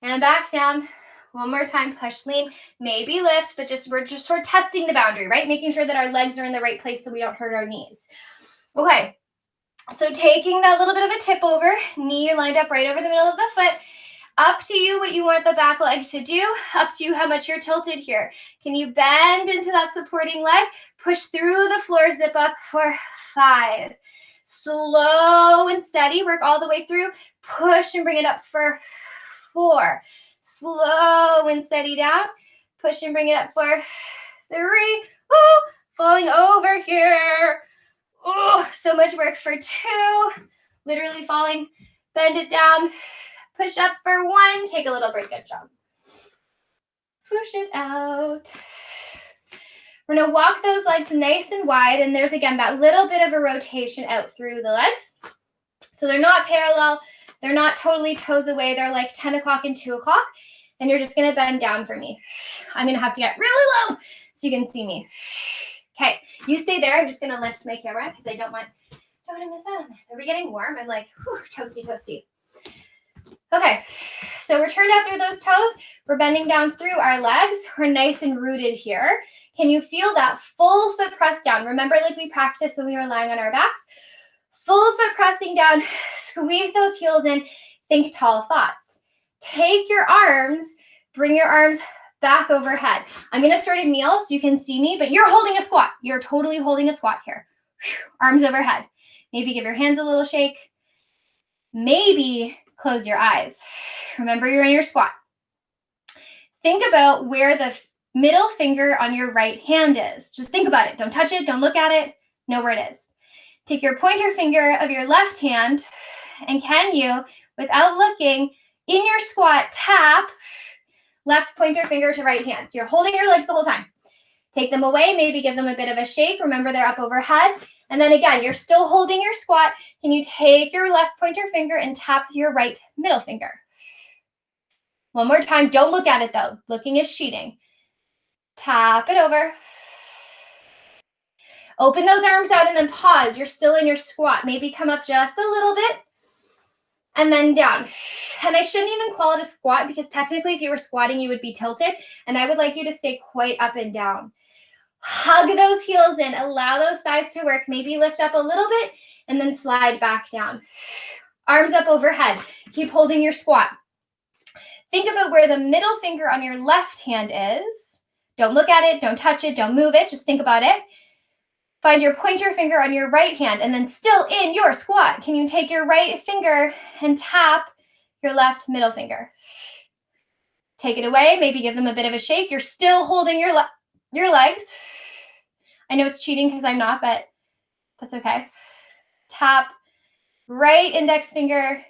And back down. 1 more time, push, lean, maybe lift, but we're just sort of testing the boundary, right? Making sure that our legs are in the right place so we don't hurt our knees. Okay, so taking that little bit of a tip over, knee lined up right over the middle of the foot. Up to you what you want the back leg to do. Up to you how much you're tilted here. Can you bend into that supporting leg? Push through the floor, zip up for 5. Slow and steady, work all the way through. Push and bring it up for 4. Slow and steady down. Push and bring it up for 3. Ooh, falling over here. Oh, so much work for 2. Literally falling. Bend it down. Push up for 1. Take a little break. Good job. Swoosh it out. We're going to walk those legs nice and wide. And there's, again, that little bit of a rotation out through the legs. So they're not parallel. They're not totally toes away. They're like 10 o'clock and 2 o'clock. And you're just going to bend down for me. I'm going to have to get really low so you can see me. Okay, you stay there. I'm just going to lift my camera because I don't want don't want to miss out on this. Are we getting warm? I'm like, whew, toasty, toasty. Okay, so we're turned out through those toes. We're bending down through our legs. We're nice and rooted here. Can you feel that full foot press down? Remember, like we practiced when we were lying on our backs? Full foot pressing down, squeeze those heels in, think tall thoughts. Take your arms, bring your arms back overhead. I'm gonna sort of kneel so you can see me, but you're holding a squat. You're totally holding a squat here. Arms overhead. Maybe give your hands a little shake. Maybe close your eyes. Remember, you're in your squat. Think about where the middle finger on your right hand is. Just think about it. Don't touch it. Don't look at it. Know where it is. Take your pointer finger of your left hand, and can you, without looking, in your squat, tap left pointer finger to right hand. So you're holding your legs the whole time. Take them away, maybe give them a bit of a shake. Remember, they're up overhead. And then again, you're still holding your squat. Can you take your left pointer finger and tap your right middle finger? One more time. Don't look at it though. Looking is cheating. Tap it over. Open those arms out and then pause. You're still in your squat. Maybe come up just a little bit and then down. And I shouldn't even call it a squat because technically if you were squatting, you would be tilted. And I would like you to stay quite up and down. Hug those heels in. Allow those thighs to work. Maybe lift up a little bit and then slide back down. Arms up overhead. Keep holding your squat. Think about where the middle finger on your left hand is. Don't look at it. Don't touch it. Don't move it. Just think about it. Find your pointer finger on your right hand and then still in your squat. Can you take your right finger and tap your left middle finger? Take it away. Maybe give them a bit of a shake. You're still holding your legs. I know it's cheating because I'm not, but that's okay. Tap right index finger,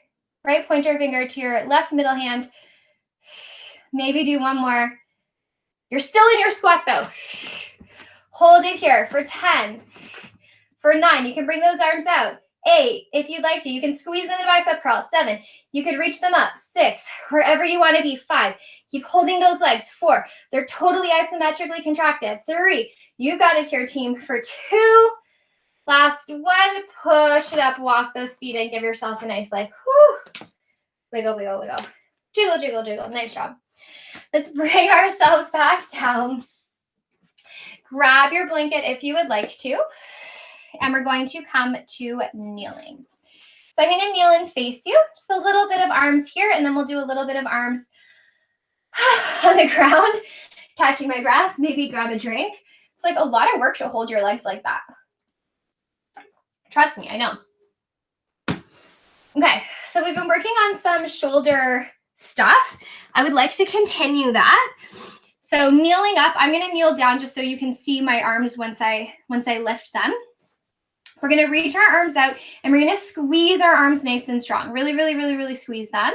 right pointer finger to your left middle hand. Maybe do one more. You're still in your squat though. Hold it here for 10, for 9. You can bring those arms out. 8, if you'd like to. You can squeeze them in bicep curl. 7, you could reach them up. 6, wherever you want to be. 5, keep holding those legs. 4, they're totally isometrically contracted. 3, you got it here, team. For 2, last 1, push it up, walk those feet in, give yourself a nice like, whoo, wiggle, wiggle, wiggle. Jiggle, jiggle, jiggle. Nice job. Let's bring ourselves back down. Grab your blanket if you would like to, and we're going to come to kneeling. So I'm going to kneel and face you, just a little bit of arms here, and then we'll do a little bit of arms on the ground, catching my breath, maybe grab a drink. It's like a lot of work to hold your legs like that. Trust me, I know. Okay, so we've been working on some shoulder stuff. I would like to continue that. So kneeling up, I'm going to kneel down just so you can see my arms once I lift them. We're going to reach our arms out and we're going to squeeze our arms nice and strong. Really, really, really, really squeeze them.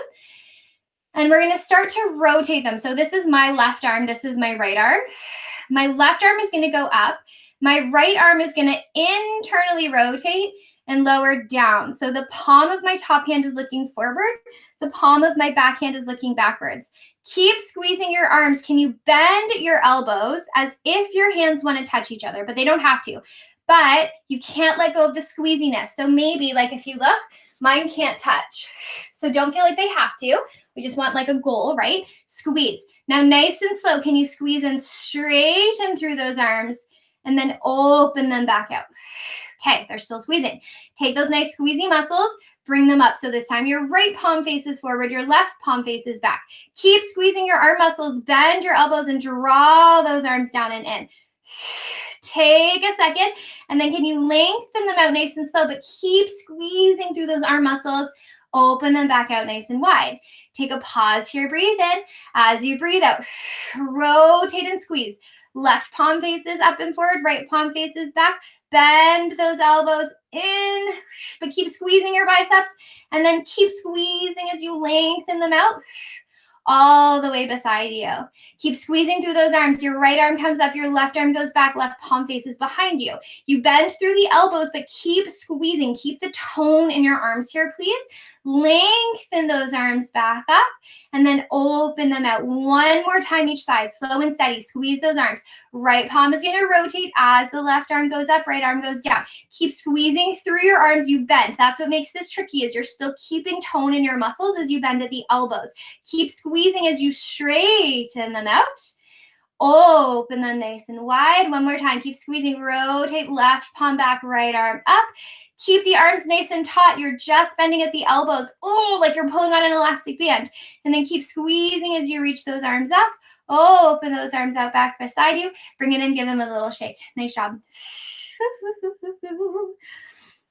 And we're going to start to rotate them. So this is my left arm. This is my right arm. My left arm is going to go up. My right arm is going to internally rotate and lower down. So the palm of my top hand is looking forward. The palm of my back hand is looking backwards. Keep squeezing your arms. Can you bend your elbows as if your hands want to touch each other, but they don't have to. But you can't let go of the squeeziness. So maybe like if you look, mine can't touch. So don't feel like they have to. We just want like a goal, right? Squeeze. Now nice and slow. Can you squeeze in straight and through those arms and then open them back out? Okay, they're still squeezing. Take those nice squeezy muscles. Bring them up. So this time your right palm faces forward, your left palm faces back. Keep squeezing your arm muscles, bend your elbows and draw those arms down and in. Take a second and then can you lengthen them out nice and slow, but keep squeezing through those arm muscles. Open them back out nice and wide. Take a pause here, breathe in. As you breathe out, rotate and squeeze. Left palm faces up and forward, right palm faces back. Bend those elbows in, but keep squeezing your biceps and then keep squeezing as you lengthen them out. all the way beside you. Keep squeezing through those arms. Your right arm comes up, your left arm goes back, left palm faces behind you. You bend through the elbows, but keep squeezing. Keep the tone in your arms here, please. Lengthen those arms back up and then open them out. One more time each side, slow and steady. Squeeze those arms. Right palm is going to rotate as the left arm goes up, right arm goes down. Keep squeezing through your arms. You bend. That's what makes this tricky, is you're still keeping tone in your muscles as you bend at the elbows. Keep squeezing as you straighten them out. Open them nice and wide. One more time. Keep squeezing. Rotate left palm back, right arm up. Keep the arms nice and taut. You're just bending at the elbows. Oh, like you're pulling on an elastic band. And then keep squeezing as you reach those arms up. Open those arms out back beside you. Bring it in. Give them a little shake. Nice job.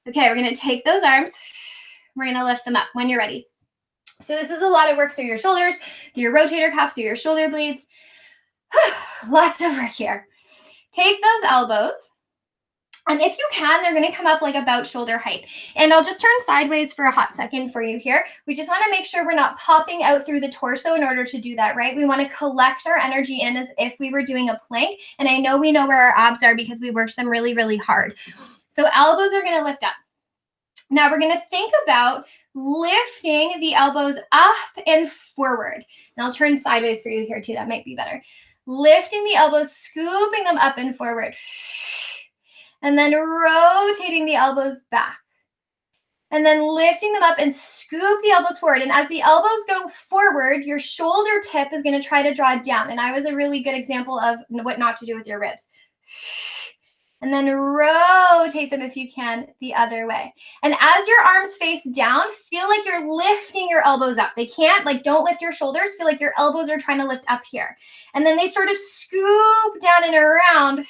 Okay, we're going to take those arms. We're going to lift them up when you're ready. So this is a lot of work through your shoulders, through your rotator cuff, through your shoulder blades. Lots of work here. Take those elbows. And if you can, they're going to come up like about shoulder height. And I'll just turn sideways for a hot second for you here. We just want to make sure we're not popping out through the torso in order to do that, right? We want to collect our energy in as if we were doing a plank. And I know we know where our abs are because we worked them really, really hard. So elbows are going to lift up. Now we're going to think about lifting the elbows up and forward. And I'll turn sideways for you here too. That might be better. Lifting the elbows, scooping them up and forward. And then rotating the elbows back. And then lifting them up and scoop the elbows forward. And as the elbows go forward, your shoulder tip is going to try to draw down. And I was a really good example of what not to do with your ribs. And then rotate them if you can the other way. And as your arms face down, feel like you're lifting your elbows up. They can't, like, don't lift your shoulders. Feel like your elbows are trying to lift up here. And then they sort of scoop down and around.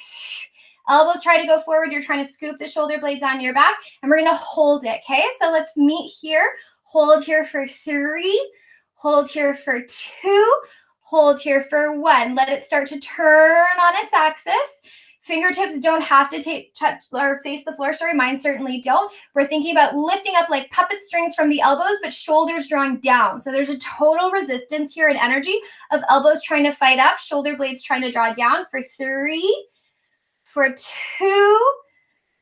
Elbows try to go forward. You're trying to scoop the shoulder blades on your back. And we're going to hold it, okay? So let's meet here. Hold here for 3. Hold here for 2. Hold here for 1. Let it start to turn on its axis. Fingertips don't have to touch or face the floor. Sorry, mine certainly don't. We're thinking about lifting up like puppet strings from the elbows, but shoulders drawing down. So there's a total resistance here and energy of elbows trying to fight up, shoulder blades trying to draw down for 3, for 2,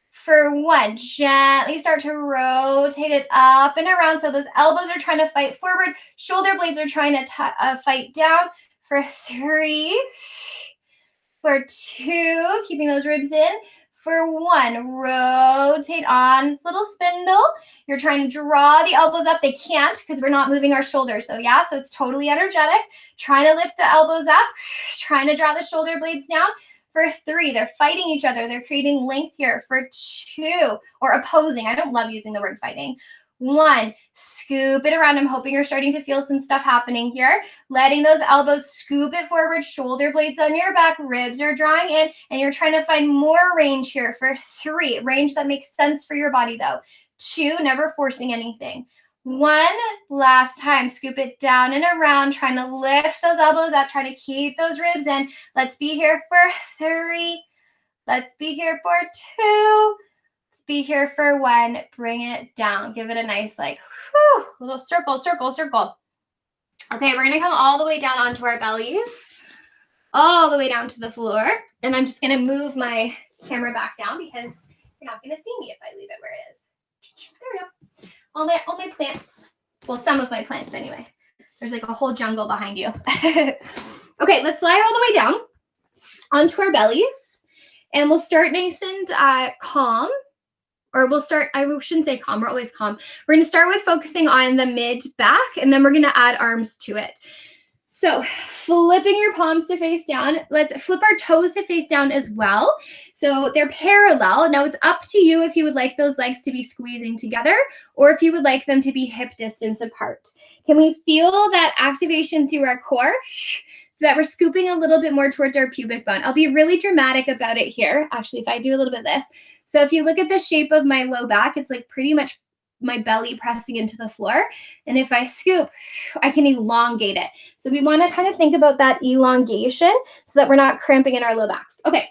for 1. Gently start to rotate it up and around. So those elbows are trying to fight forward. Shoulder blades are trying to fight down for 3, for 2, keeping those ribs in. For 1, rotate on this little spindle. You're trying to draw the elbows up. They can't because we're not moving our shoulders. So yeah, so it's totally energetic. Trying to lift the elbows up, trying to draw the shoulder blades down. For 3, they're fighting each other. They're creating length here. For 2, or opposing. I don't love using the word fighting. 1, scoop it around. I'm hoping you're starting to feel some stuff happening here. Letting those elbows scoop it forward, shoulder blades on your back, ribs are drawing in, and you're trying to find more range here for 3. Range that makes sense for your body though. 2, never forcing anything. 1, last time, scoop it down and around, trying to lift those elbows up, trying to keep those ribs in. Let's be here for 3. Let's be here for 2. Be here for 1. Bring it down. Give it a nice, like, whew, little circle, circle, circle. Okay, we're going to come all the way down onto our bellies, all the way down to the floor. And I'm just going to move my camera back down because you're not going to see me if I leave it where it is. There we go. All my plants. Well, some of my plants anyway. There's like a whole jungle behind you. Okay, let's lie all the way down onto our bellies. And we'll start nice and calm. Or we'll start, I shouldn't say calm, we're always calm. We're going to start with focusing on the mid back, and then we're going to add arms to it. So flipping your palms to face down. Let's flip our toes to face down as well. So they're parallel. Now it's up to you if you would like those legs to be squeezing together or if you would like them to be hip distance apart. Can we feel that activation through our core so that we're scooping a little bit more towards our pubic bone? I'll be really dramatic about it here. Actually, if I do a little bit of this. So if you look at the shape of my low back, it's like pretty much my belly pressing into the floor. And if I scoop, I can elongate it. So we want to kind of think about that elongation so that we're not cramping in our low backs. Okay.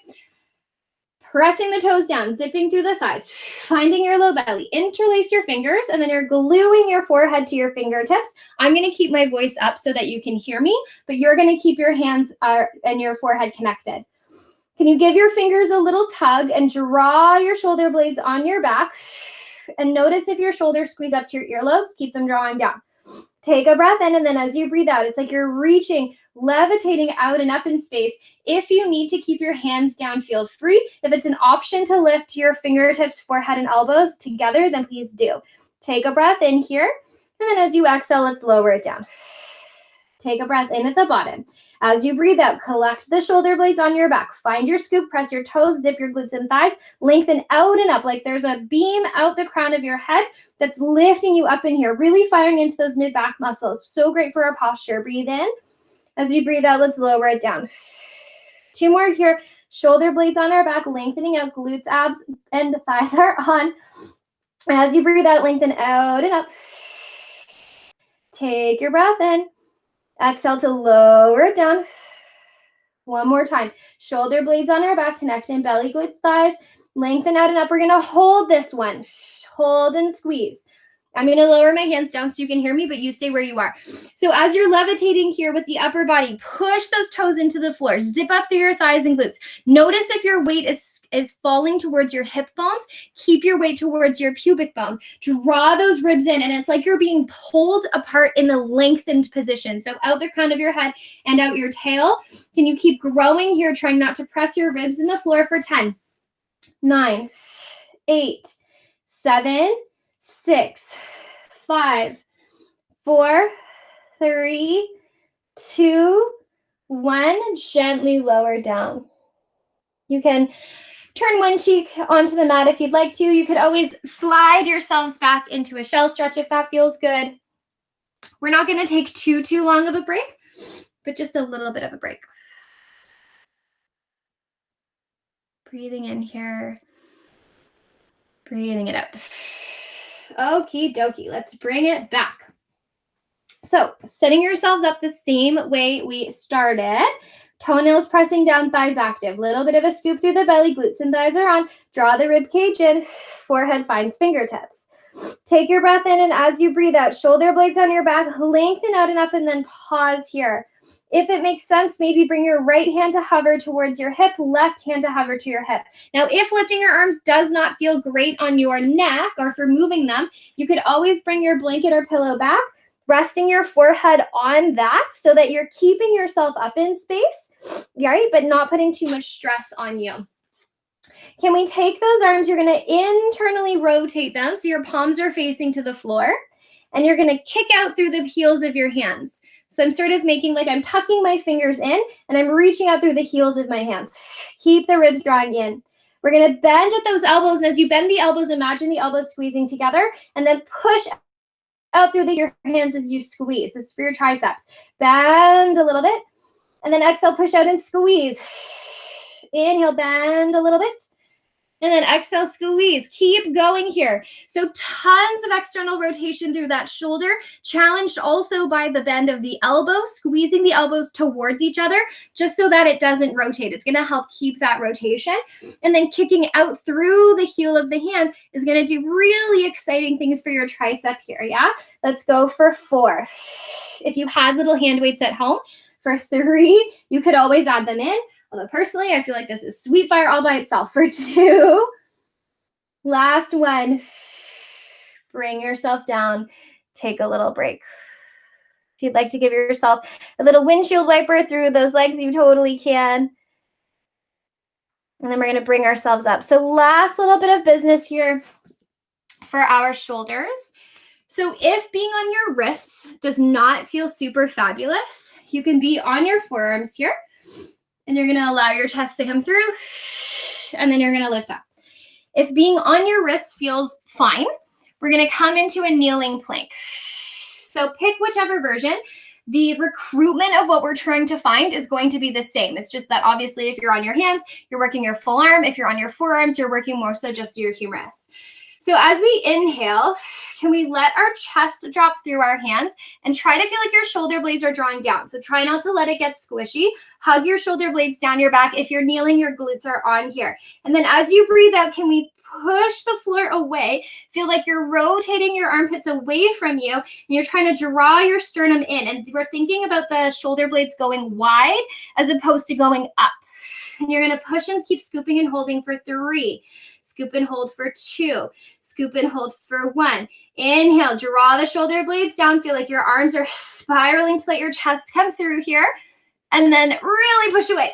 Pressing the toes down, zipping through the thighs, finding your low belly. Interlace your fingers, and then you're gluing your forehead to your fingertips. I'm going to keep my voice up so that you can hear me, but you're going to keep your hands and your forehead connected. Can you give your fingers a little tug and draw your shoulder blades on your back? And notice if your shoulders squeeze up to your earlobes, keep them drawing down. Take a breath in, and then as you breathe out, it's like you're reaching, levitating out and up in space. If you need to keep your hands down, feel free. If it's an option to lift your fingertips, forehead, and elbows together, then please do. Take a breath in here, and then as you exhale, let's lower it down. Take a breath in at the bottom. As you breathe out, collect the shoulder blades on your back. Find your scoop, press your toes, zip your glutes and thighs, lengthen out and up like there's a beam out the crown of your head that's lifting you up in here, really firing into those mid-back muscles. So great for our posture. Breathe in. As you breathe out, let's lower it down. 2 more here. Shoulder blades on our back, lengthening out, glutes, abs, and thighs are on. As you breathe out, lengthen out and up. Take your breath in. Exhale to lower it down. 1 more time. Shoulder blades on our back, connecting belly, glutes, thighs. Lengthen out and up. We're going to hold this one. Hold and squeeze. I'm going to lower my hands down so you can hear me, but you stay where you are. So as you're levitating here with the upper body, push those toes into the floor. Zip up through your thighs and glutes. Notice if your weight is falling towards your hip bones. Keep your weight towards your pubic bone. Draw those ribs in, and it's like you're being pulled apart in a lengthened position. So out the crown of your head and out your tail. Can you keep growing here, trying not to press your ribs in the floor for 10, 9, 8, 7, 6, 5, 4, 3, 2, 1. Gently lower down. You can turn one cheek onto the mat if you'd like to. You could always slide yourselves back into a shell stretch if that feels good. We're not going to take too long of a break, but just a little bit of a break. Breathing in here. Breathing it out. Okie dokie, let's bring it back. So setting yourselves up the same way we started. Toenails pressing down, thighs active. Little bit of a scoop through the belly, glutes and thighs are on. Draw the rib cage in. Forehead finds fingertips. Take your breath in, and as you breathe out, shoulder blades on your back, lengthen out and up, and then pause here. If it makes sense, maybe bring your right hand to hover towards your hip, left hand to hover to your hip. Now, if lifting your arms does not feel great on your neck or for moving them, you could always bring your blanket or pillow back, resting your forehead on that so that you're keeping yourself up in space, right? But not putting too much stress on you. Can we take those arms? You're going to internally rotate them so your palms are facing to the floor, and you're going to kick out through the heels of your hands. So I'm sort of making like I'm tucking my fingers in, and I'm reaching out through the heels of my hands. Keep the ribs drawing in. We're going to bend at those elbows, and as you bend the elbows, imagine the elbows squeezing together, and then push out through your hands as you squeeze. It's for your triceps. Bend a little bit, and then exhale, push out and squeeze. Inhale, bend a little bit. And then exhale, squeeze. Keep going here. So tons of external rotation through that shoulder, challenged also by the bend of the elbow, squeezing the elbows towards each other just so that it doesn't rotate. It's going to help keep that rotation. And then kicking out through the heel of the hand is going to do really exciting things for your tricep here, yeah? Let's go for 4. If you had little hand weights at home, for 3, you could always add them in. Although personally, I feel like this is sweet fire all by itself. For 2, last one. Bring yourself down. Take a little break. If you'd like to give yourself a little windshield wiper through those legs, you totally can. And then we're going to bring ourselves up. So last little bit of business here for our shoulders. So if being on your wrists does not feel super fabulous, you can be on your forearms here. And you're going to allow your chest to come through, and then you're going to lift up. If being on your wrists feels fine, we're going to come into a kneeling plank. So pick whichever version. The recruitment of what we're trying to find is going to be the same. It's just that obviously if you're on your hands, you're working your full arm. If you're on your forearms, you're working more so just your humerus. So as we inhale, can we let our chest drop through our hands and try to feel like your shoulder blades are drawing down. So try not to let it get squishy. Hug your shoulder blades down your back. If you're kneeling, your glutes are on here. And then as you breathe out, can we push the floor away? Feel like you're rotating your armpits away from you, and you're trying to draw your sternum in. And we're thinking about the shoulder blades going wide as opposed to going up. And you're going to push and keep scooping and holding for 3. Scoop and hold for 2. Scoop and hold for 1. Inhale, draw the shoulder blades down. Feel like your arms are spiraling to let your chest come through here. And then really push away.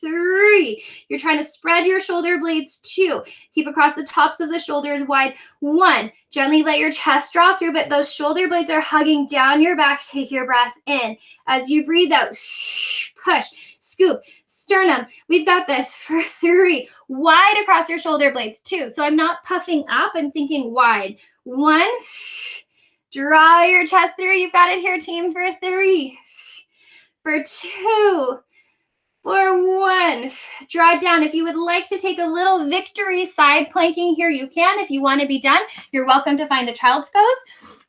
3. You're trying to spread your shoulder blades. 2. Keep across the tops of the shoulders wide. 1. Gently let your chest draw through, but those shoulder blades are hugging down your back. Take your breath in. As you breathe out, push, scoop, sternum. We've got this for 3. Wide across your shoulder blades. 2. So I'm not puffing up. I'm thinking wide. 1. Draw your chest through. You've got it here, team, for 3. For 2. For 1. Draw it down. If you would like to take a little victory side planking here, you can. If you want to be done, you're welcome to find a child's pose.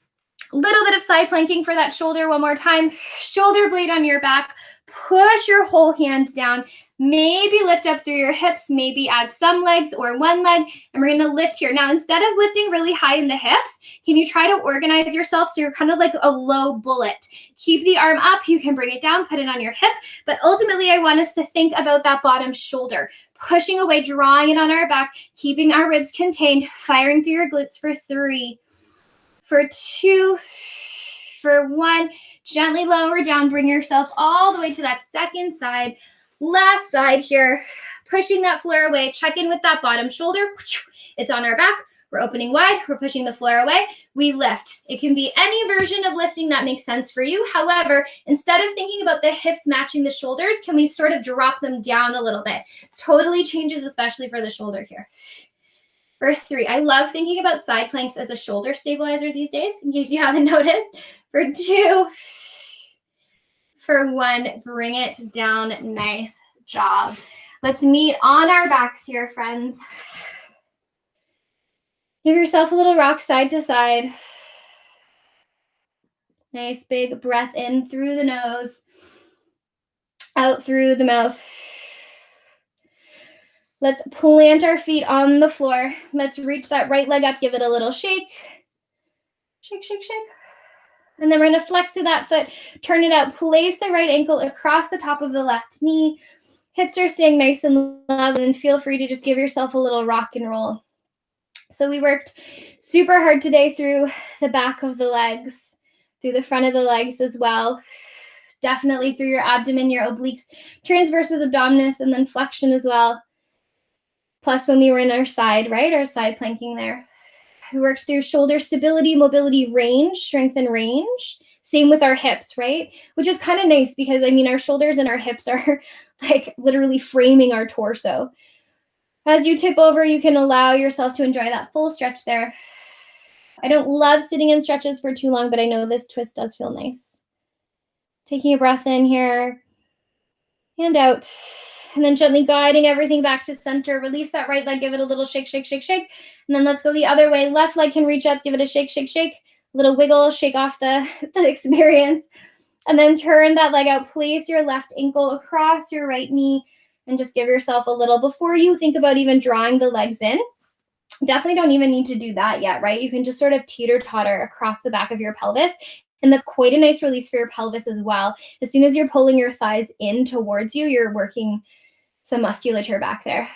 A little bit of side planking for that shoulder one more time. Shoulder blade on your back. Push your whole hand down. Maybe lift up through your hips. Maybe add some legs or one leg. And we're going to lift here. Now, instead of lifting really high in the hips, can you try to organize yourself so you're kind of like a low bullet? Keep the arm up. You can bring it down, put it on your hip. But ultimately, I want us to think about that bottom shoulder. Pushing away, drawing it on our back, keeping our ribs contained, firing through your glutes for 3. For 2, for 1, gently lower down, bring yourself all the way to that second side, last side here, pushing that floor away, check in with that bottom shoulder, it's on our back, we're opening wide, we're pushing the floor away, we lift. It can be any version of lifting that makes sense for you. However, instead of thinking about the hips matching the shoulders, can we sort of drop them down a little bit? Totally changes, especially for the shoulder here. For 3, I love thinking about side planks as a shoulder stabilizer these days, in case you haven't noticed. For 2, for 1, bring it down. Nice job. Let's meet on our backs here, friends. Give yourself a little rock side to side. Nice big breath in through the nose, out through the mouth. Let's plant our feet on the floor. Let's reach that right leg up. Give it a little shake. Shake, shake, shake. And then we're going to flex through that foot. Turn it out. Place the right ankle across the top of the left knee. Hips are staying nice and level. And feel free to just give yourself a little rock and roll. So we worked super hard today through the back of the legs, through the front of the legs as well. Definitely through your abdomen, your obliques, transversus abdominis, and then flexion as well. Plus when we were in our side, right? Our side planking there. We worked through shoulder stability, mobility, range, strength and range. Same with our hips, right? Which is kind of nice because, I mean, our shoulders and our hips are like literally framing our torso. As you tip over, you can allow yourself to enjoy that full stretch there. I don't love sitting in stretches for too long, but I know this twist does feel nice. Taking a breath in here and out. And then gently guiding everything back to center. Release that right leg. Give it a little shake, shake, shake, shake. And then let's go the other way. Left leg can reach up. Give it a shake, shake, shake. A little wiggle, shake off the experience. And then turn that leg out. Place your left ankle across your right knee. And just give yourself a little, before you think about even drawing the legs in, definitely don't even need to do that yet, right? You can just sort of teeter-totter across the back of your pelvis. And that's quite a nice release for your pelvis as well. As soon as you're pulling your thighs in towards you, you're working some musculature back there.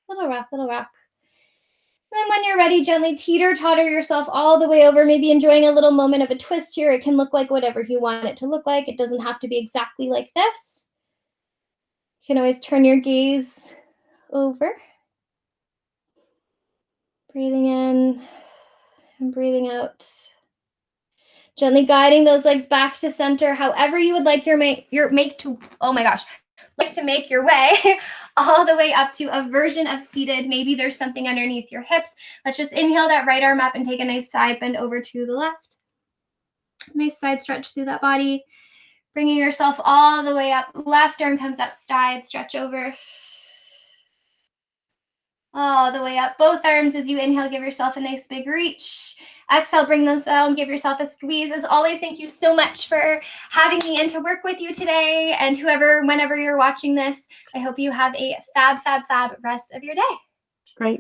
Little rock, little rock. Then when you're ready, gently teeter-totter yourself all the way over, maybe enjoying a little moment of a twist here. It can look like whatever you want it to look like. It doesn't have to be exactly like this. You can always turn your gaze over. Breathing in and breathing out. Gently guiding those legs back to center, however you would like to make your way all the way up to a version of seated. Maybe there's something underneath your hips. Let's just inhale that right arm up and take a nice side bend over to the left. Nice side stretch through that body. Bringing yourself all the way up. Left arm comes up, side stretch over. all the way up. Both arms as you inhale, give yourself a nice big reach. Exhale, bring those down, give yourself a squeeze. As always, thank you so much for having me in to work with you today. And whenever you're watching this, I hope you have a fab rest of your day. Great.